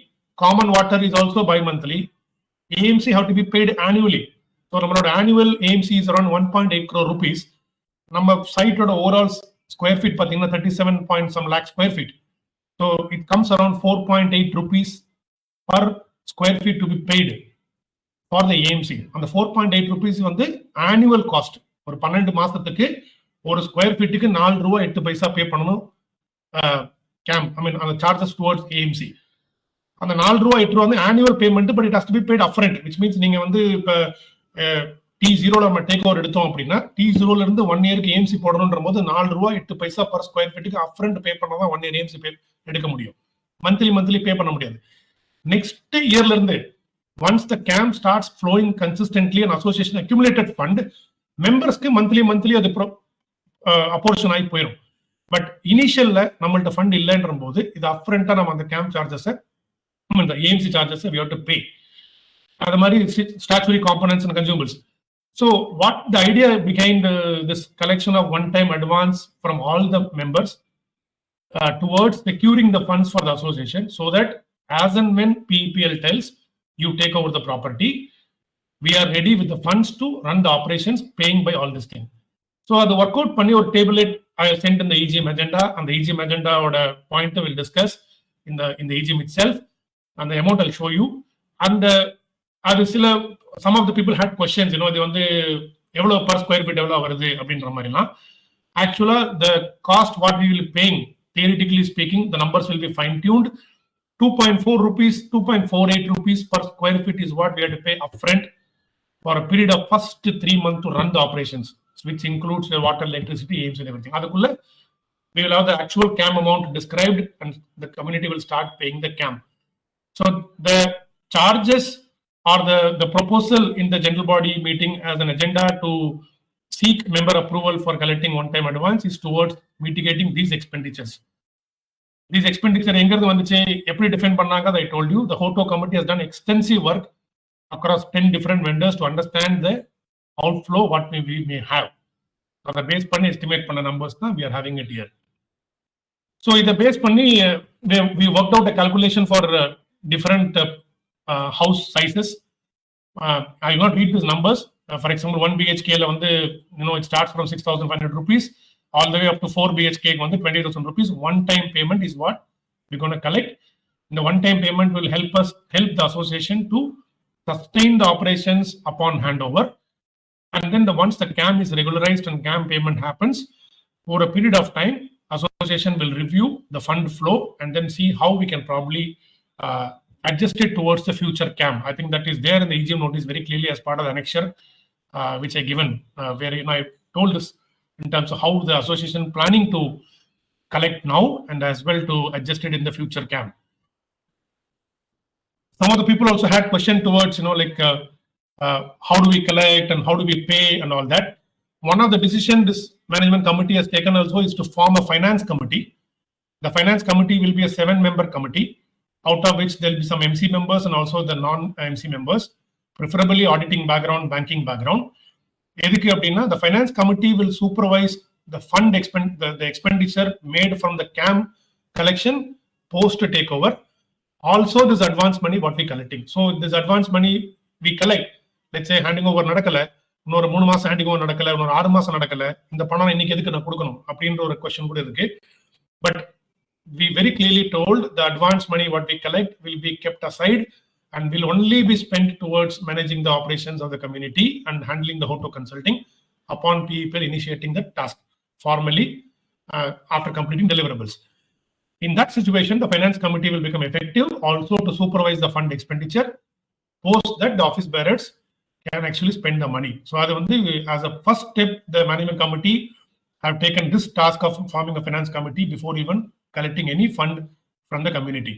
common water is also bi-monthly, AMC have to be paid annually. So நம்மளோட annual AMC is around 1.8 crore rupees. நம்ம சைட்டோட overall square feet பாத்தீங்கன்னா 37 point some lakh square feet. So it comes around 4.8 rupees per square feet to be paid for the AMC. அந்த 4.8 rupees வந்து annual cost. ஒரு 12 மாசத்துக்கு ஒரு square ஃபீட்டுக்கு 4 ரூபாய் 8 பைசா பே பண்ணணும். அந்த சார்ஜஸ் டுவர்ட்ஸ் AMC. அந்த 4 ரூபாய் 8 ரூபாய் வந்து annual payment, but it has to be paid upfront, which means நீங்க வந்து இப்ப T0 நம்ம டேக் ஓவர் எடுத்தோம் அப்படின்னா T0 இருந்து 1 இயருக்கு AMC போடணும்ன்ற போது 4 ரூபாய் 8 பைசா பர் ஸ்கொயர் ஃபீட்டுக்கு அப்ஃப்ரண்ட் பே பண்ணாதான் 1 இயர் AMC பே எடுக்க முடியும். மந்த்லி பே பண்ண முடியாது. நெக்ஸ்ட் இயர்ல இருந்து once the CAM starts flowing consistently and association accumulated fund, மெம்பர்ஸ்க்கு மந்த்லி அது அப்போர்ஷன் ஆகி போயிடும். பட் இனிஷியல்ல நம்மள்ட்ட ஃபண்ட் இல்லைன்ற போது இது அப்ஃப்ரண்டா நம்ம அந்த CAM சார்ஜஸ் இந்த AMC charges we have to pay. அது மாதிரி statutory components and consumables. So what the idea behind this collection of one-time advance from all the members towards securing the funds for the association, so that as and when PEPL tells you take over the property, we are ready with the funds to run the operations, paying by all this thing. So the workout பண்ணி ஒரு table I sent in the EGM agenda, and the EGM agenda ஓட point will discuss in the EGM itself, and the amount I'll show you. And அது சில some of the people had questions, இது வந்து எவ்வளவு per square feet எவ்வளவு வருது அப்படின்ற மாதிரிலாம். Actually the cost what we will be paying, theoretically speaking, the numbers will be fine tuned. 2.4 rupees, 2.48 rupees per square feet is what we have to pay upfront for a period of first 3 months to run the operations, which includes the water, electricity, AMC and everything. அதுக்குள்ள we will have the actual CAM amount described, and the community will start paying the CAM. So the charges or the proposal in the general body meeting as an agenda to seek member approval for collecting one-time advance is towards mitigating these expenditures. These expenditure define pannaga, I told you, the HOTO committee has done extensive work across 10 different vendors to understand the outflow, what we may have. So the base panni estimate panna numbers, we are having it here. So in the base panni, we worked out a calculation for different house sizes. I will not read these numbers. For example, 1 BHK, it starts from 6,500 rupees all the way up to 4 BHK, 20,000 rupees. One-time payment is what we're going to collect. The one-time payment will help the association to sustain the operations upon handover. And then once the CAM is regularized and CAM payment happens, for a period of time, association will review the fund flow and then see how we can probably adjust it towards the future CAM. I think that is there in the EGM notice very clearly as part of the annexure, which I given, where I told this in terms of how the association planning to collect now and as well to adjust it in the future CAM. Some of the people also had question towards, how do we collect and how do we pay and all that. One of the decisions this management committee has taken also is to form a finance committee. The finance committee will be a 7-member committee, out of which there will be some MC members and also the non-MC members, preferably auditing background, banking background. The finance committee will supervise the fund the expenditure made from the CAM collection post takeover. Also, this advance money what we collecting. So this advance money we collect, let's say handing over nadakala, இன்னொரு 3 மாசம் handing over நடக்கல, இன்னொரு 6 மாசம் நடக்கல, இந்த பணம் இன்னைக்கு எதுக்கு நான் கொடுக்கணும் அப்படின்ற ஒரு question கூட இருக்கு. But we very clearly told the advance money what we collect will be kept aside and will only be spent towards managing the operations of the community and handling the HOTO consulting upon people initiating the task formally after completing deliverables. In that situation, the finance committee will become effective also to supervise the fund expenditure. Post that, the office bearers can actually spend the money. So as a first step, the management committee have taken this task of forming a finance committee before even collecting any fund from the community.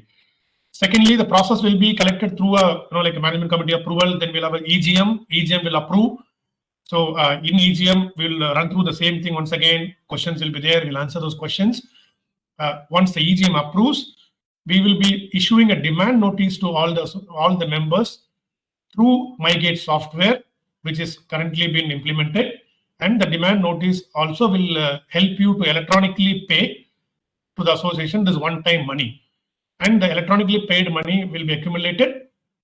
Secondly, the process will be collected through a management committee approval. Then we'll have an EGM. EGM will approve. So in EGM, we'll run through the same thing once again. Questions will be there. We'll answer those questions. Once the EGM approves, we will be issuing a demand notice to all the members through MyGate software, which is currently being implemented. And the demand notice also will help you to electronically pay to the association this one-time money. And the electronically paid money will be accumulated,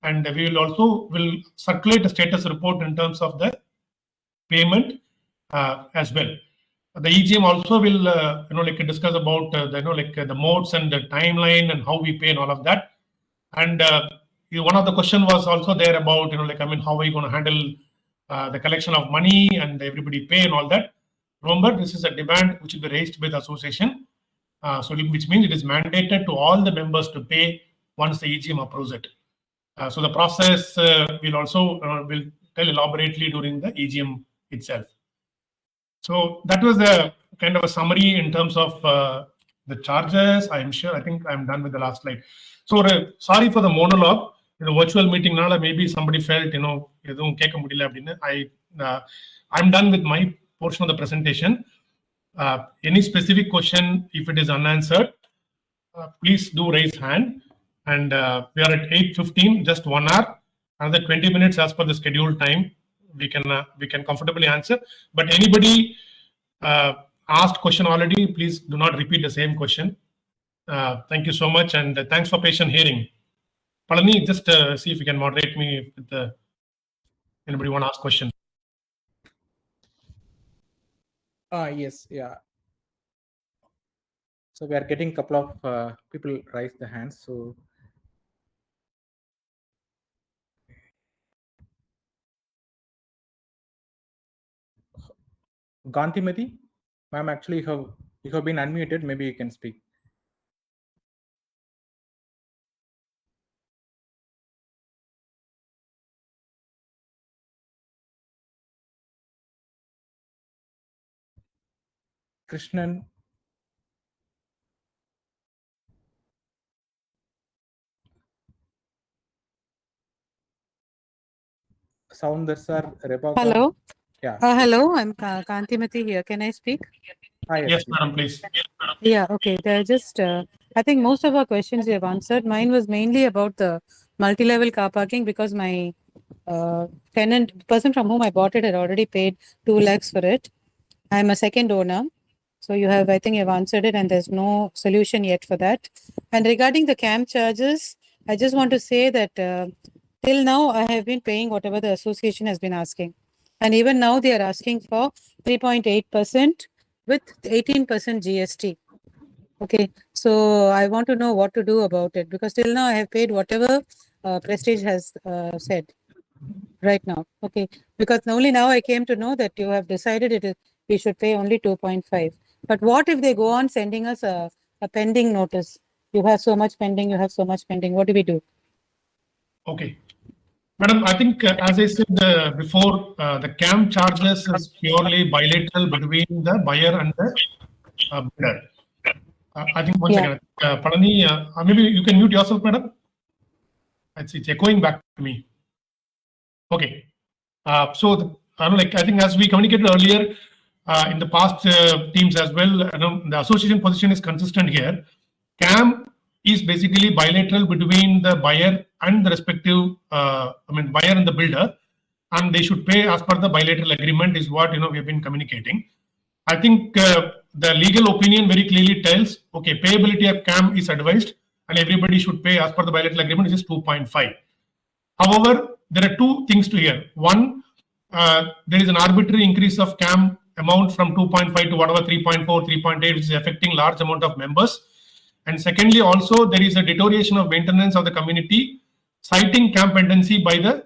and we will also circulate a status report in terms of the payment as well. The EGM also will discuss about the modes and the timeline and how we pay and all of that. And one of the question was also there about how are you going to handle the collection of money and everybody pay and all that. Remember, this is a demand which will be raised by the association. Which means it is mandated to all the members to pay once the EGM approves it. So the process will also will tell elaborately during the EGM itself. So that was the kind of a summary in terms of the charges. I'm sure, I think I'm done with the last slide. So sorry for the monologue. In a virtual meeting, maybe somebody felt, I'm done with my portion of the presentation. Any specific question, if it is unanswered, please do raise hand. And we are at 8:15, just 1 hour. Another 20 minutes as per the scheduled time. We can comfortably answer. But anybody asked question already, please do not repeat the same question. Thank you so much, and thanks for patient hearing. Palani, just see if you can moderate me with anybody want to ask questions. Yes, yeah. So we are getting a couple of people raise the hands. So Gantimati, ma'am, actually you have been unmuted. Maybe you can speak. Krishnan. Sounder sir, Rebecca. Hello. Yeah. Hello. I'm Kantimati here. Can I speak? Hi, Yes, madam, please. Yeah. Okay. They're just. I think most of our questions you have answered. Mine was mainly about the multi-level car parking because my tenant, person from whom I bought it, had already paid 2 lakhs for it. I'm a second owner. So you have, I think you've answered it, and there's no solution yet for that. And regarding the camp charges, I just want to say that till now I have been paying whatever the association has been asking. And even now they are asking for 3.8% with 18% GST. Okay, so I want to know what to do about it because till now I have paid whatever Prestige has said right now. Okay, because only now I came to know that you have decided it is we should pay only 2.5. But what if they go on sending us a pending notice? You have so much pending, you have so much pending. What do we do? Okay. Madam, I think as I said before, the CAM charges is purely bilateral between the buyer and the bidder. I think one second. Palani, maybe you can mute yourself, madam. It's echoing back to me. Okay. So I think as we communicated earlier in the past teams as well, the association position is consistent here. CAM is basically bilateral between the buyer and the respective, buyer and the builder, and they should pay as per the bilateral agreement is what we have been communicating. I think the legal opinion very clearly tells, okay, payability of CAM is advised, and everybody should pay as per the bilateral agreement, which is 2.5. However, there are two things to hear. One, there is an arbitrary increase of CAM amount from 2.5 to whatever 3.4, 3.8, which is affecting large amount of members. And secondly, also there is a deterioration of maintenance of the community, citing CAM pendency by the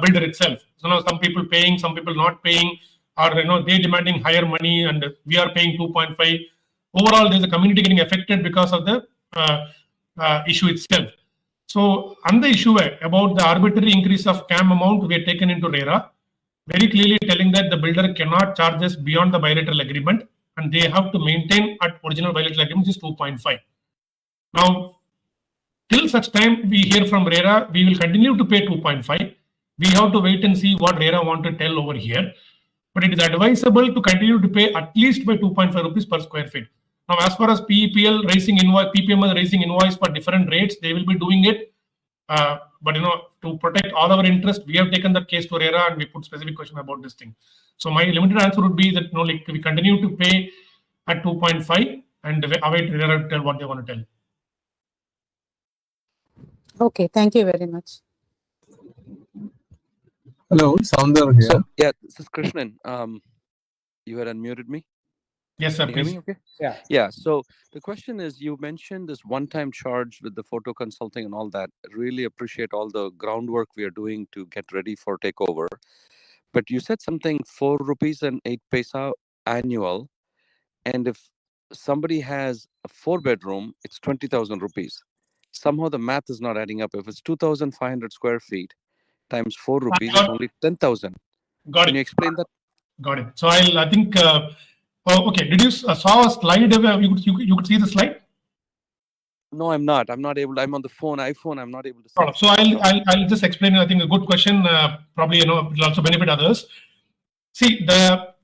builder itself. So now some people paying, some people not paying, or they demanding higher money, and we are paying 2.5. Overall, there's a community getting affected because of the issue itself. So on the issue about the arbitrary increase of CAM amount, we are taken into RERA, very clearly telling that the builder cannot charge us beyond the bilateral agreement, and they have to maintain at original bilateral agreement, which is 2.5. Now, till such time we hear from RERA, we will continue to pay 2.5. We have to wait and see what RERA want to tell over here. But it is advisable to continue to pay at least by 2.5 rupees per square feet. Now, as far as PEPL raising invoice, PPM raising invoice for different rates, they will be doing it. But to protect all our interest, we have taken the case to RERA and we put specific question about this thing. So my limited answer would be that we continue to pay at 2.5 and await RERA to tell what they want to tell. Okay, thank you very much. Hello, Sounder here. So, yeah, this is Krishnan. You had unmuted me? Yes, sir, Can you hear please. me okay? Yeah. Yeah, so the question is, you mentioned this one-time charge with the photo consulting and all that. I really appreciate all the groundwork we are doing to get ready for takeover. But you said something 4 rupees and 8 paisa annual. And if somebody has a 4-bedroom, it's 20,000 rupees. Somehow the math is not adding up. If it's 2,500 square feet times 4 rupees, it's only 10,000. Got Can you it. explain that? Got it. So I think, okay. Did you saw a slide? You could see the slide? No, I'm not. I'm not able. I'm on the iPhone. I'm not able to see. So I'll just explain. I think a good question. Probably it will also benefit others. See, the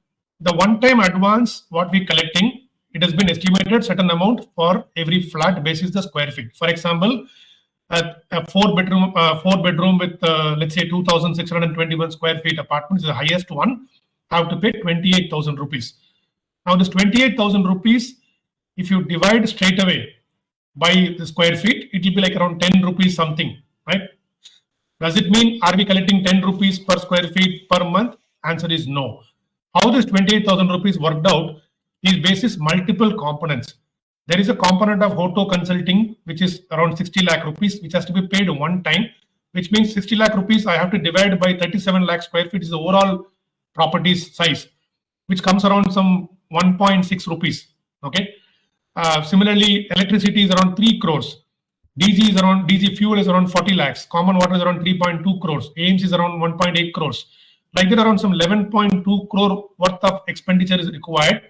one-time advance what we collecting, it has been estimated certain amount for every flat basis the square feet. For example, a 4-bedroom with let's say 2,621 square feet apartment is the highest one. Have to pay 28,000 rupees. Now this 28,000 rupees, if you divide straight away by the square feet, it will be like around 10 rupees something, right? Does it mean are we collecting 10 rupees per square feet per month? Answer is no. How this 28,000 rupees worked out is basis multiple components. There is a component of Hoto consulting, which is around 60 lakh rupees, which has to be paid one time, which means 60 lakh rupees I have to divide by 37 lakh square feet is the overall property's size, which comes around some 1.6 rupees. Okay. Similarly, electricity is around 3 crores. DG fuel is around 40 lakhs. Common water is around 3.2 crores. AIMS is around 1.8 crores. Like that, around some 11.2 crore worth of expenditure is required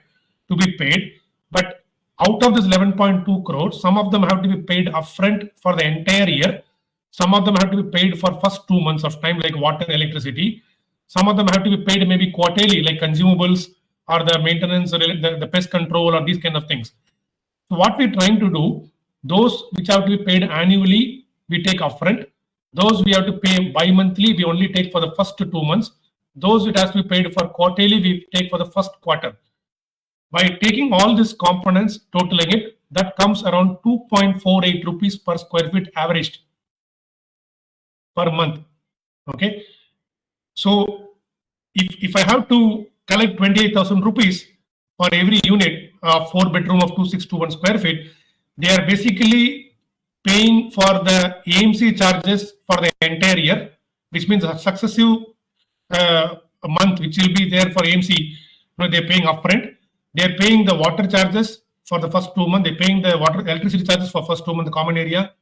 to be paid. But out of this 11.2 crores, some of them have to be paid upfront for the entire year. Some of them have to be paid for first 2 months of time, like water, electricity. Some of them have to be paid maybe quarterly, like consumables or the maintenance or the pest control or these kind of things. So what we're trying to do, those which have to be paid annually, we take upfront. Those we have to pay bi-monthly, we only take for the first 2 months. Those it has to be paid for quarterly, we take for the first quarter. By taking all these components, totaling it, that comes around 2.48 rupees per square feet averaged per month. Okay. So if I have to collect 28,000 rupees for every unit of 4-bedroom of 2621 square feet, they are basically paying for the AMC charges for the entire year, which means a successive month which will be there for AMC. They're paying upfront. They're paying the water charges for the first 2 months. They're paying the water electricity charges for first 2 months, the common area,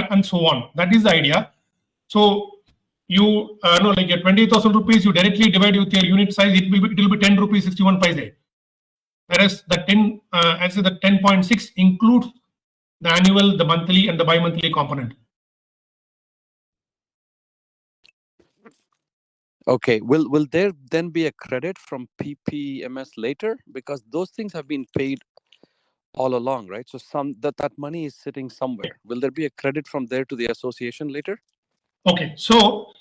and so on. That is the idea. So you know, like your 20,000 rupees, you directly divide with your unit size. It will be 10 rupees 61 paise. Whereas the 10.6 includes the annual, the monthly, and the bi-monthly component. Okay, will there then be a credit from PPMS later? Because those things have been paid all along, right? So that money is sitting somewhere. Will there be a credit from there to the association later? Okay, so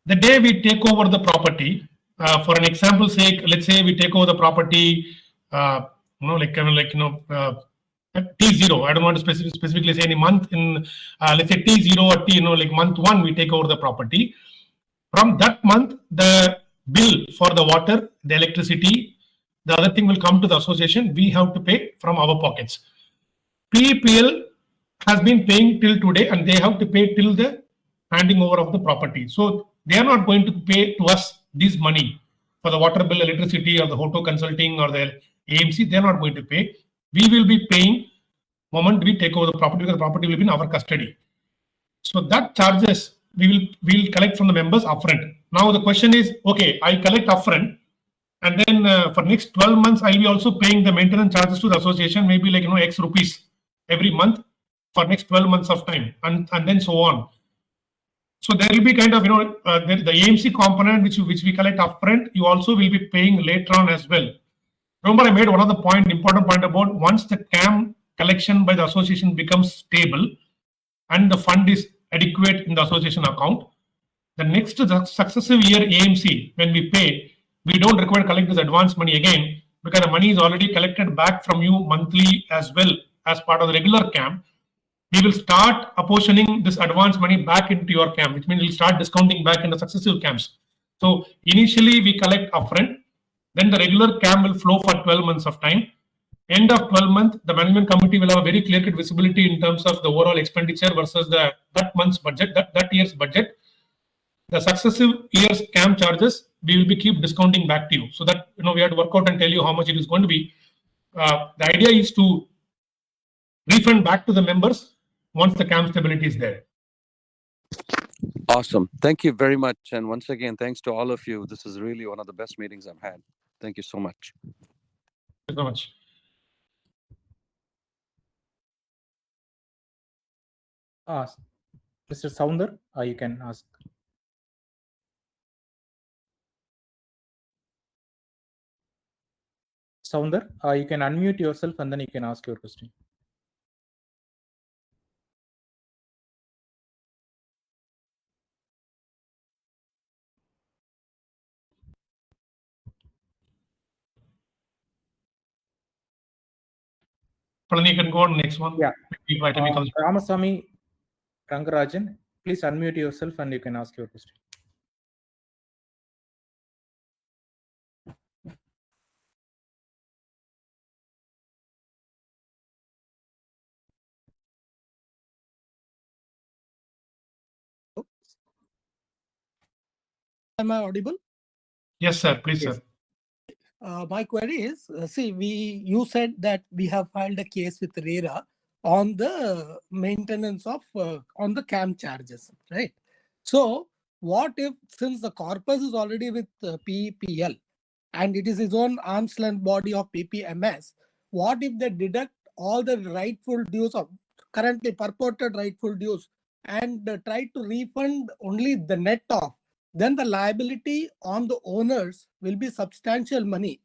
the day we take over the property, for an example sake, let's say we take over the property, T0. I don't want to specifically say any month in, let's say T0 or T, like month 1, we take over the property. From that month, the bill for the water, the electricity, the other thing will come to the association. We have to pay from our pockets. PPL has been paying till today, and they have to pay till the handing over of the property. So they are not going to pay to us this money for the water bill, electricity, or the hotel consulting or the AMC. They are not going to pay. We will be paying moment we take over the property, because the property will be in our custody. So that charges we'll collect from the members upfront. Now the question is, okay, I collect upfront, and then for next 12 months, I'll be also paying the maintenance charges to the association, maybe like X rupees every month for next 12 months of time, and then so on. So there will be kind of the AMC component which we collect upfront. You also will be paying later on as well. Remember, I made one of the important point about once the CAM collection by the association becomes stable and the fund is adequate in the association account, the next successive year AMC, when we pay, we don't require to collect this advance money again, because the money is already collected back from you monthly as well as part of the regular CAM. We will start apportioning this advance money back into your CAM, which means we'll start discounting back in the successive CAMs. So initially we collect upfront, then the regular CAM will flow for 12 months of time. End of 12 months, the management committee will have a very clear-cut visibility in terms of the overall expenditure versus that month's budget, that year's budget. The successive year's CAM charges, we will be keep discounting back to you, so that we have to work out and tell you how much it is going to be. The idea is to refund back to the members once the CAM stability is there. Awesome. Thank you very much. And once again, thanks to all of you. This is really one of the best meetings I've had. Thank you so much. Thank you so much. Mr. Sounder, you can ask. Sounder, you can unmute yourself and then you can ask your question. Palani, you can go on next one. Yeah. Ramasamy Ramasamy Rangarajan, please unmute yourself and you can ask your question. Am I audible? Yes, sir. Please, Yes. sir. My query is, you said that we have filed a case with RERA on the maintenance of on the CAM charges, right? So what if, since the corpus is already with PEPL and it is its own arm's length body of PPMS, what if they deduct all the rightful dues of currently purported rightful dues and try to refund only the net off, then the liability on the owners will be substantial money.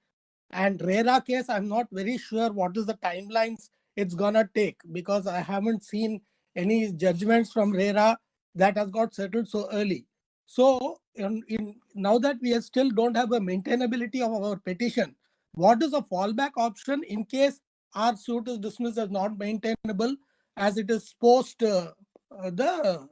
And RERA case, I'm not very sure what is the timelines it's gonna take, because I haven't seen any judgments from RERA that has got settled so early. So now that we still don't have a maintainability of our petition, what is a fallback option in case our suit is dismissed as not maintainable, as it is post the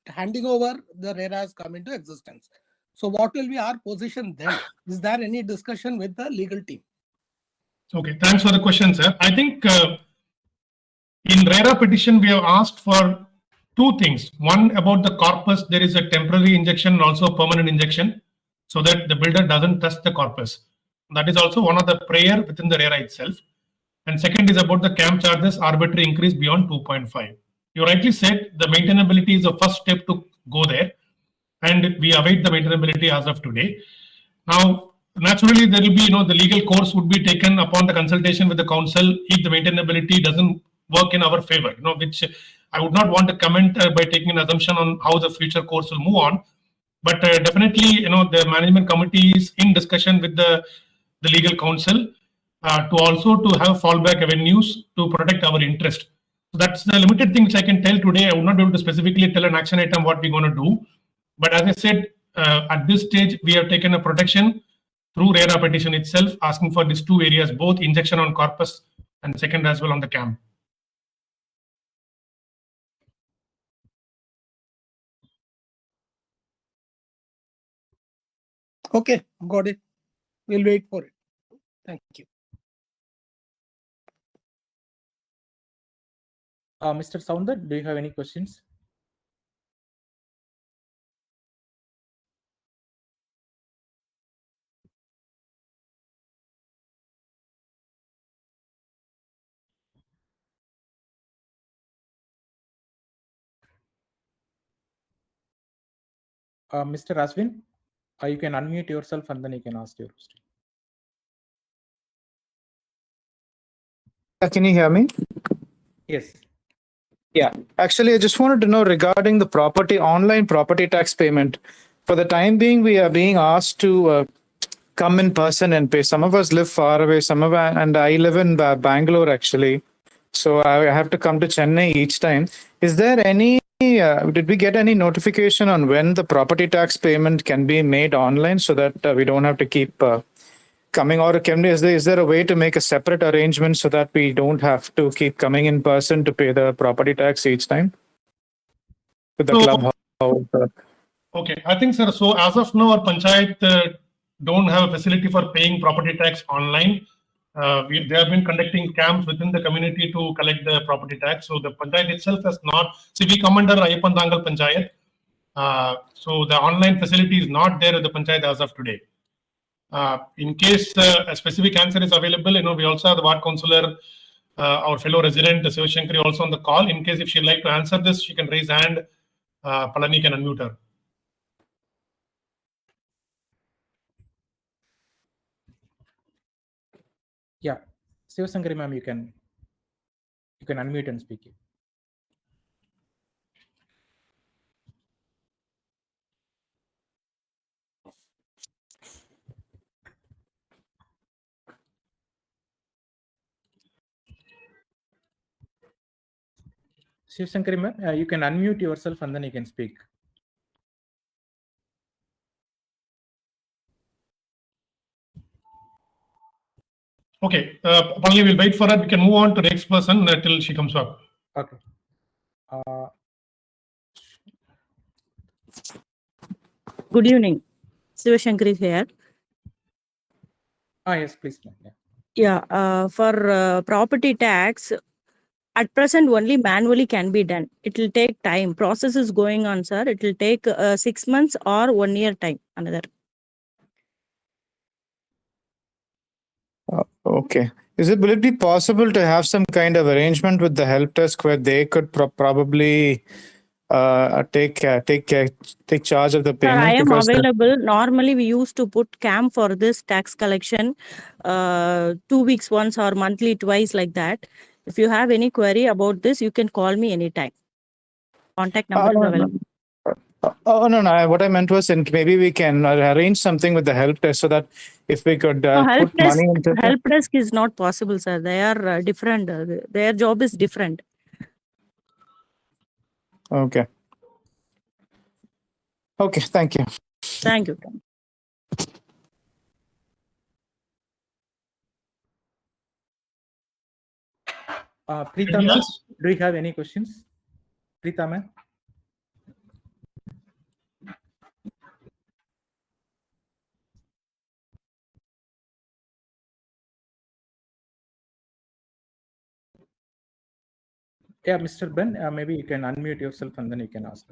handing over the RERA has come into existence? So what will be our position then? Is there any discussion with the legal team? Okay, thanks for the question, sir. I think in RERA petition, we have asked for two things. One, about the corpus, there is a temporary injection and also a permanent injection, so that the builder doesn't touch the corpus. That is also one of the prayer within the RERA itself. And second is about the CAM charges arbitrary increase beyond 2.5. You rightly said the maintainability is the first step to go there, and we await the maintainability as of today. Now, naturally, there will be, the legal course would be taken upon the consultation with the council if the maintainability doesn't work in our favor, which I would not want to comment by taking an assumption on how the future course will move on. But definitely, the management committee is in discussion with the legal counsel to also to have fallback avenues to protect our interest. So that's the limited thing which I can tell today. I would not be able to specifically tell an action item what we're going to do. But as I said, at this stage, we have taken a protection through RERA petition itself, asking for these two areas, both injection on corpus and second as well on the CAM. Okay, got it. We'll wait for it. Thank you. Mr. Sounder, do you have any questions? Mr. Aswin, you can unmute yourself and then you can ask your question. Can you hear me? Yes. Yeah. Actually, I just wanted to know regarding the online property tax payment. For the time being, we are being asked to come in person and pay. Some of us live far away, and I live in Bangalore actually. So I have to come to Chennai each time. Is there any, did we get any notification on when the property tax payment can be made online so that we don't have to keep coming, or is there a way to make a separate arrangement so that we don't have to keep coming in person to pay the property tax each time to the clubhouse? Okay, I think, sir, so as of now, our panchayat don't have a facility for paying property tax online. They have been conducting camps within the community to collect the property tax. So the panchayat itself has not, we come under Ayappandangal panchayat. So the online facility is not there at the panchayat as of today. In case a specific answer is available, we also have the ward councillor, our fellow resident, Sivashankari, also on the call. In case if she'd like to answer this, she can raise hand. Palani can unmute her. Yeah, Sivashankari ma'am, you can unmute and speak. Sivashankari ma'am, you can unmute yourself and then you can speak. Okay, Palani, we'll wait for her. We can move on to the next person till she comes back. Okay. Good evening. Sivashankari here. Yes, please. Yeah, for property tax, at present only manually can be done. It will take time. Process is going on, sir. It will take 6 months or 1 year time. Another. Okay. Will it be possible to have some kind of arrangement with the help desk where they could probably take charge of the payment? Sir, I am available. Normally, we used to put camp for this tax collection 2 weeks once or monthly twice like that. If you have any query about this, you can call me anytime. contact number is available. Oh, no. What I meant was, and maybe we can arrange something with the help desk so that if we could No, help put money desk, into help desk is not possible, sir. They are different. Their job is different. Okay. Okay, thank you. Thank you. Preeta, Anything ma'am, else? do you have any questions? Preeta, ma'am? Yeah, Mr. Ben, maybe you can unmute yourself and then you can ask.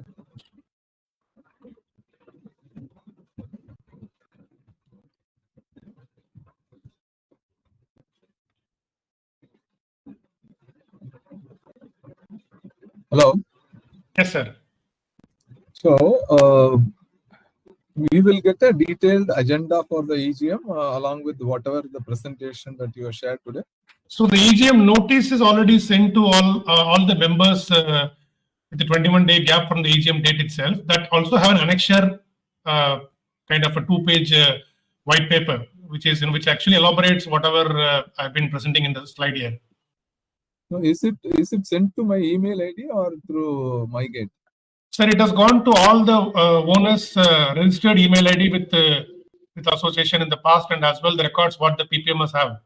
Hello. Yes, sir. So we will get a detailed agenda for the EGM along with whatever the presentation that you have shared today. So the EGM notice is already sent to all the members with the 21-day gap from the EGM date itself. That also have an annexure, kind of a 2-page white paper, which actually elaborates whatever I've been presenting in the slide here. So is it sent to my email ID or through MyGate? Sir, it has gone to all the owners' registered email ID with association in the past, and as well the records what the PPMs have.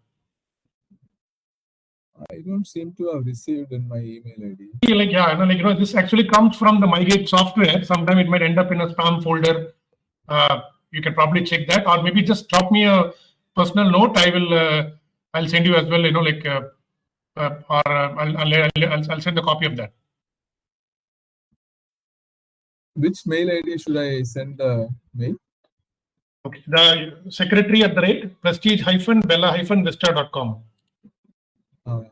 I don't seem to have received in my email ID. This actually comes from the MyGate software. Sometime it might end up in a spam folder. You can probably check that, or maybe just drop me a personal note. I'll send you as well. I'll send a copy of that. Which mail ID should I send the mail? Okay. The secretary @ prestige-bella-vista.com. Okay.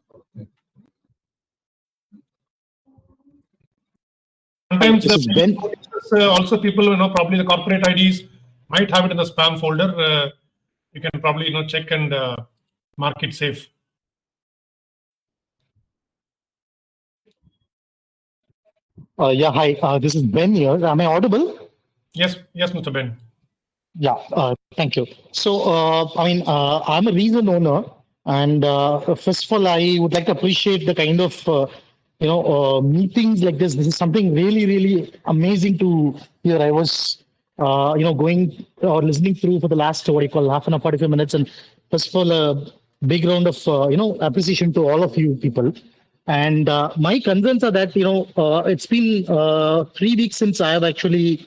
Sometimes also people, probably the corporate IDs might have it in the spam folder. You can probably, check and mark it safe. Yeah, hi. This is Ben here. Am I audible? Yes, Mr. Ben. Yeah, thank you. So, I'm a region owner, and first of all, I would like to appreciate the kind of meetings like this. This is something really, really amazing to hear. I was, going or listening through for the last half an hour, 45 minutes, and first of all, a big round of appreciation to all of you people. And my concerns are that it's been 3 weeks since I have actually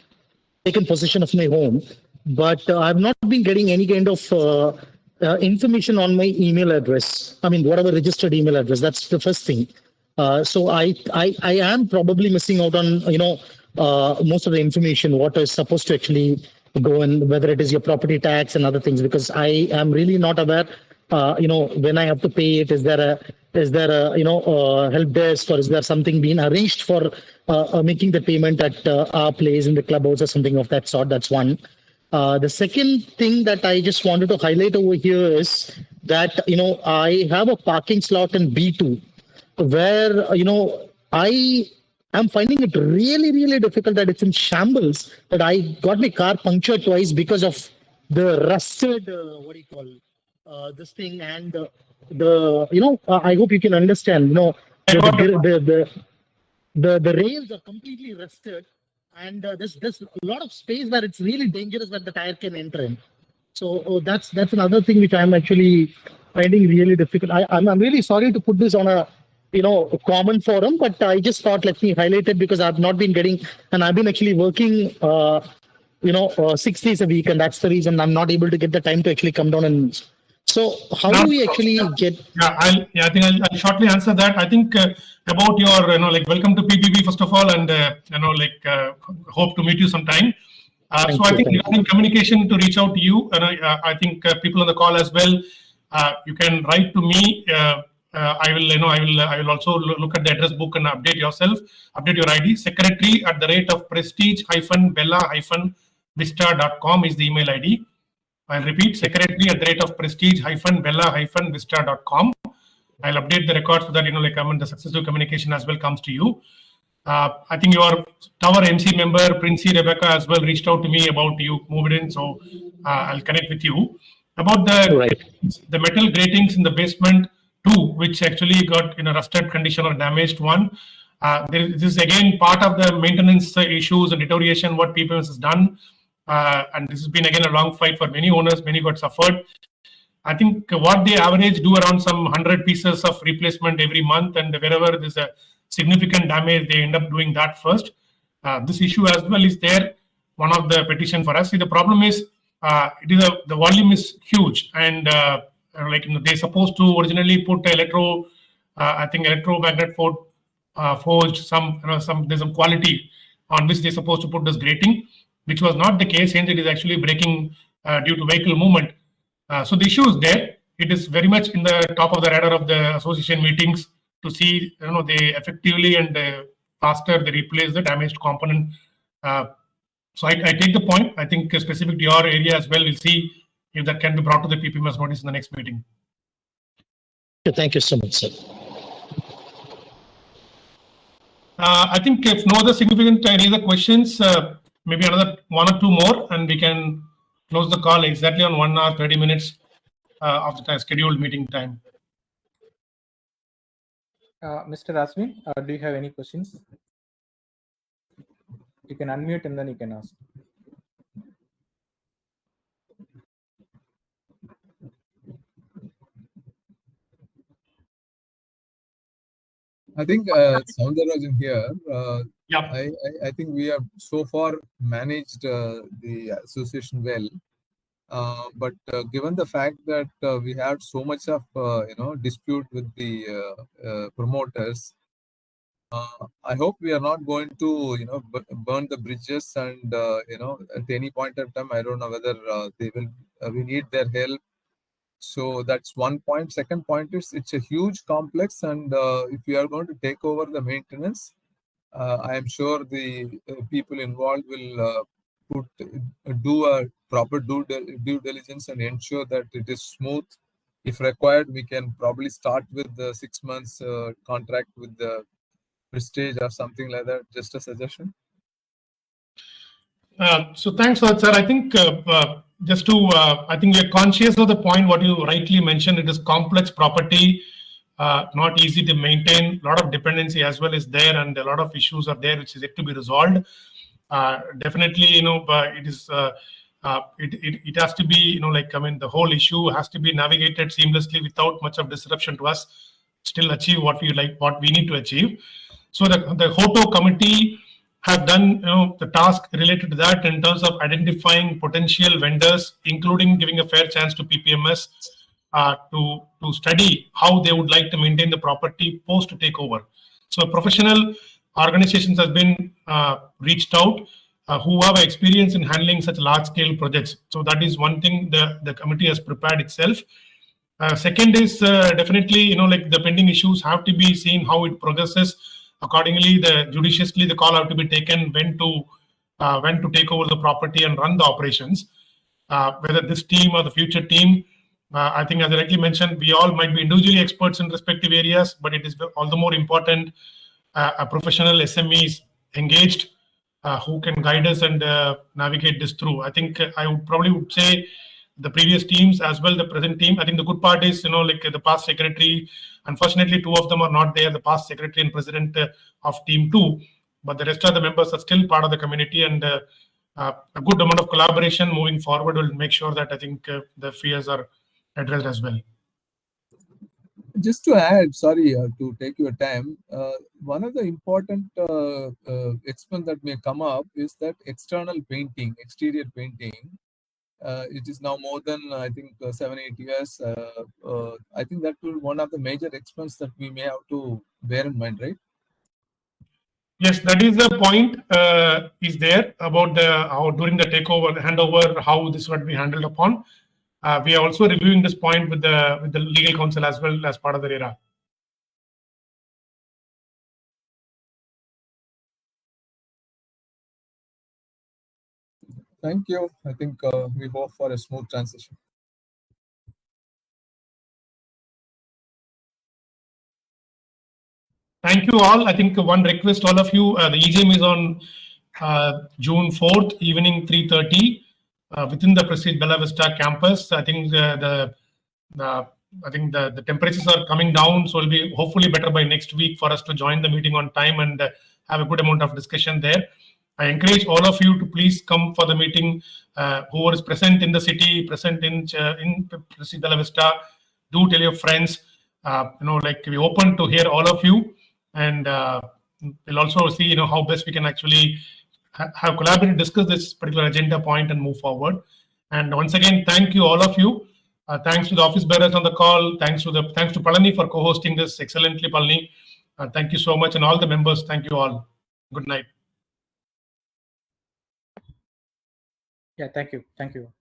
taken possession of my home, but I've not been getting any kind of information on my email address. I mean, whatever registered email address. That's the first thing. So I am probably missing out on most of the information what is supposed to actually go in, whether it is your property tax and other things, because I am really not aware. When I have to pay it, is there a help desk, or is there something being arranged for making the payment at our place in the clubhouse or something of that sort? That's one. The second thing that I just wanted to highlight over here is that I have a parking slot in B2 where I am finding it really, really difficult that it's in shambles, that I got my car punctured twice because of the rusted this thing, and I hope you can understand, the rails are completely rusted, and there's a lot of space where it's really dangerous where the tire can enter in. So that's another thing which I'm actually finding really difficult. I'm really sorry to put this on a common forum, but I just thought let me highlight it because I've not been getting, and I've been actually working 6 days a week, and that's the reason I'm not able to get the time to actually come down. And so how do we actually get? I think I'll shortly answer that. I think about your, welcome to PBV first of all, and hope to meet you sometime. I think regarding communication to reach out to you, I think people on the call as well, you can write to me. I will also look at the address book and update your ID. Secretary @ prestige-bella-vista.com is the email ID. I'll repeat, secretary @ prestige-bella-vista.com. I'll update the records so that the successive communication as well comes to you. I think your tower MC member, Princey Rebecca, as well reached out to me about you moved in, so I'll connect with you about the metal gratings in the basement too, which actually got in a rusted condition or damaged one. This is again part of the maintenance issues and deterioration what PPMS has done, and this has been again a long fight for many owners. Many got suffered. I think what they average do around some 100 pieces of replacement every month, and wherever there's a significant damage, they end up doing that first. This issue as well is there. One of the petition for us. See, the problem is the volume is huge, and like they're supposed to originally put I think electromagnet forged there's some quality on which they're supposed to put this grating, which was not the case. Hence, it is actually breaking due to vehicle movement. So the issue is there. It is very much in the top of the radar of the association meetings to see, they effectively and faster they replace the damaged component. So I take the point. I think specific to your area as well, we'll see if that can be brought to the PPMS notice in the next meeting. Thank you so much, sir. I think if no other significant any other questions, maybe another one or two more, and we can close the call exactly on 1 hour 30 minutes of the scheduled meeting time. Mr. Aswin, do you have any questions? You can unmute and then you can ask. I think Soundarajan here. Yeah. I think we have so far managed the association well. But given the fact that we had so much of dispute with the promoters, I hope we are not going to burn the bridges, and at any point of time, I don't know whether they will we need their help. So that's one point. Second point is it's a huge complex, and if we are going to take over the maintenance, I am sure the people involved will do a proper due diligence and ensure that it is smooth. If required, we can probably start with the 6 months contract with the Prestige or something like that. Just a suggestion. So thanks for that, sir. I think I think we're conscious of the point what you rightly mentioned. It is complex property, not easy to maintain. A lot of dependency as well is there, and a lot of issues are there which is yet to be resolved. Definitely, it is. It has to be, the whole issue has to be navigated seamlessly without much of disruption to us. Still achieve what we need to achieve. So the HOTO committee have done the task related to that in terms of identifying potential vendors, including giving a fair chance to PPMS to study how they would like to maintain the property post takeover. So professional organizations have been reached out who have experience in handling such large scale projects. So that is one thing the committee has prepared itself. Second is definitely the pending issues have to be seen how it progresses. Accordingly, judiciously the call have to be taken when to take over the property and run the operations. Whether this team or the future team, I think as I rightly mentioned, we all might be individually experts in respective areas, but it is all the more important a professional SMEs engaged who can guide us and navigate this through. I think I would probably say the previous teams as well, the present team. I think the good part is, the past secretary, unfortunately, 2 of them are not there, the past secretary and president of team 2, but the rest of the members are still part of the community, and a good amount of collaboration moving forward will make sure that I think the fears are addressed as well. Just to add, sorry to take your time, one of the important expense that may come up is that external painting, exterior painting. It is now more than, I think, 7-8 years. I think that will be one of the major expense that we may have to bear in mind, right? Yes, that is the point is there about how during the takeover, the handover, how this would be handled upon. We are also reviewing this point with the legal counsel as well as part of the RERA. Thank you. I think we hope for a smooth transition. Thank you all. I think one request, all of you, the EGM is on June 4th, evening 3:30, within the Prestige Bella Vista campus. I think the temperatures are coming down, so it'll be hopefully better by next week for us to join the meeting on time and have a good amount of discussion there. I encourage all of you to please come for the meeting. Whoever is present in the city, present in Prestige Bella Vista, do tell your friends. Like we're open to hear all of you, and we'll also see how best we can actually have collaborated, discuss this particular agenda point and move forward. And once again, thank you all of you. Thanks to the office bearers on the call. Thanks to Palani for co-hosting this excellently, Palani. Thank you so much, and all the members. Thank you all. Good night. Yeah, thank you. Thank you.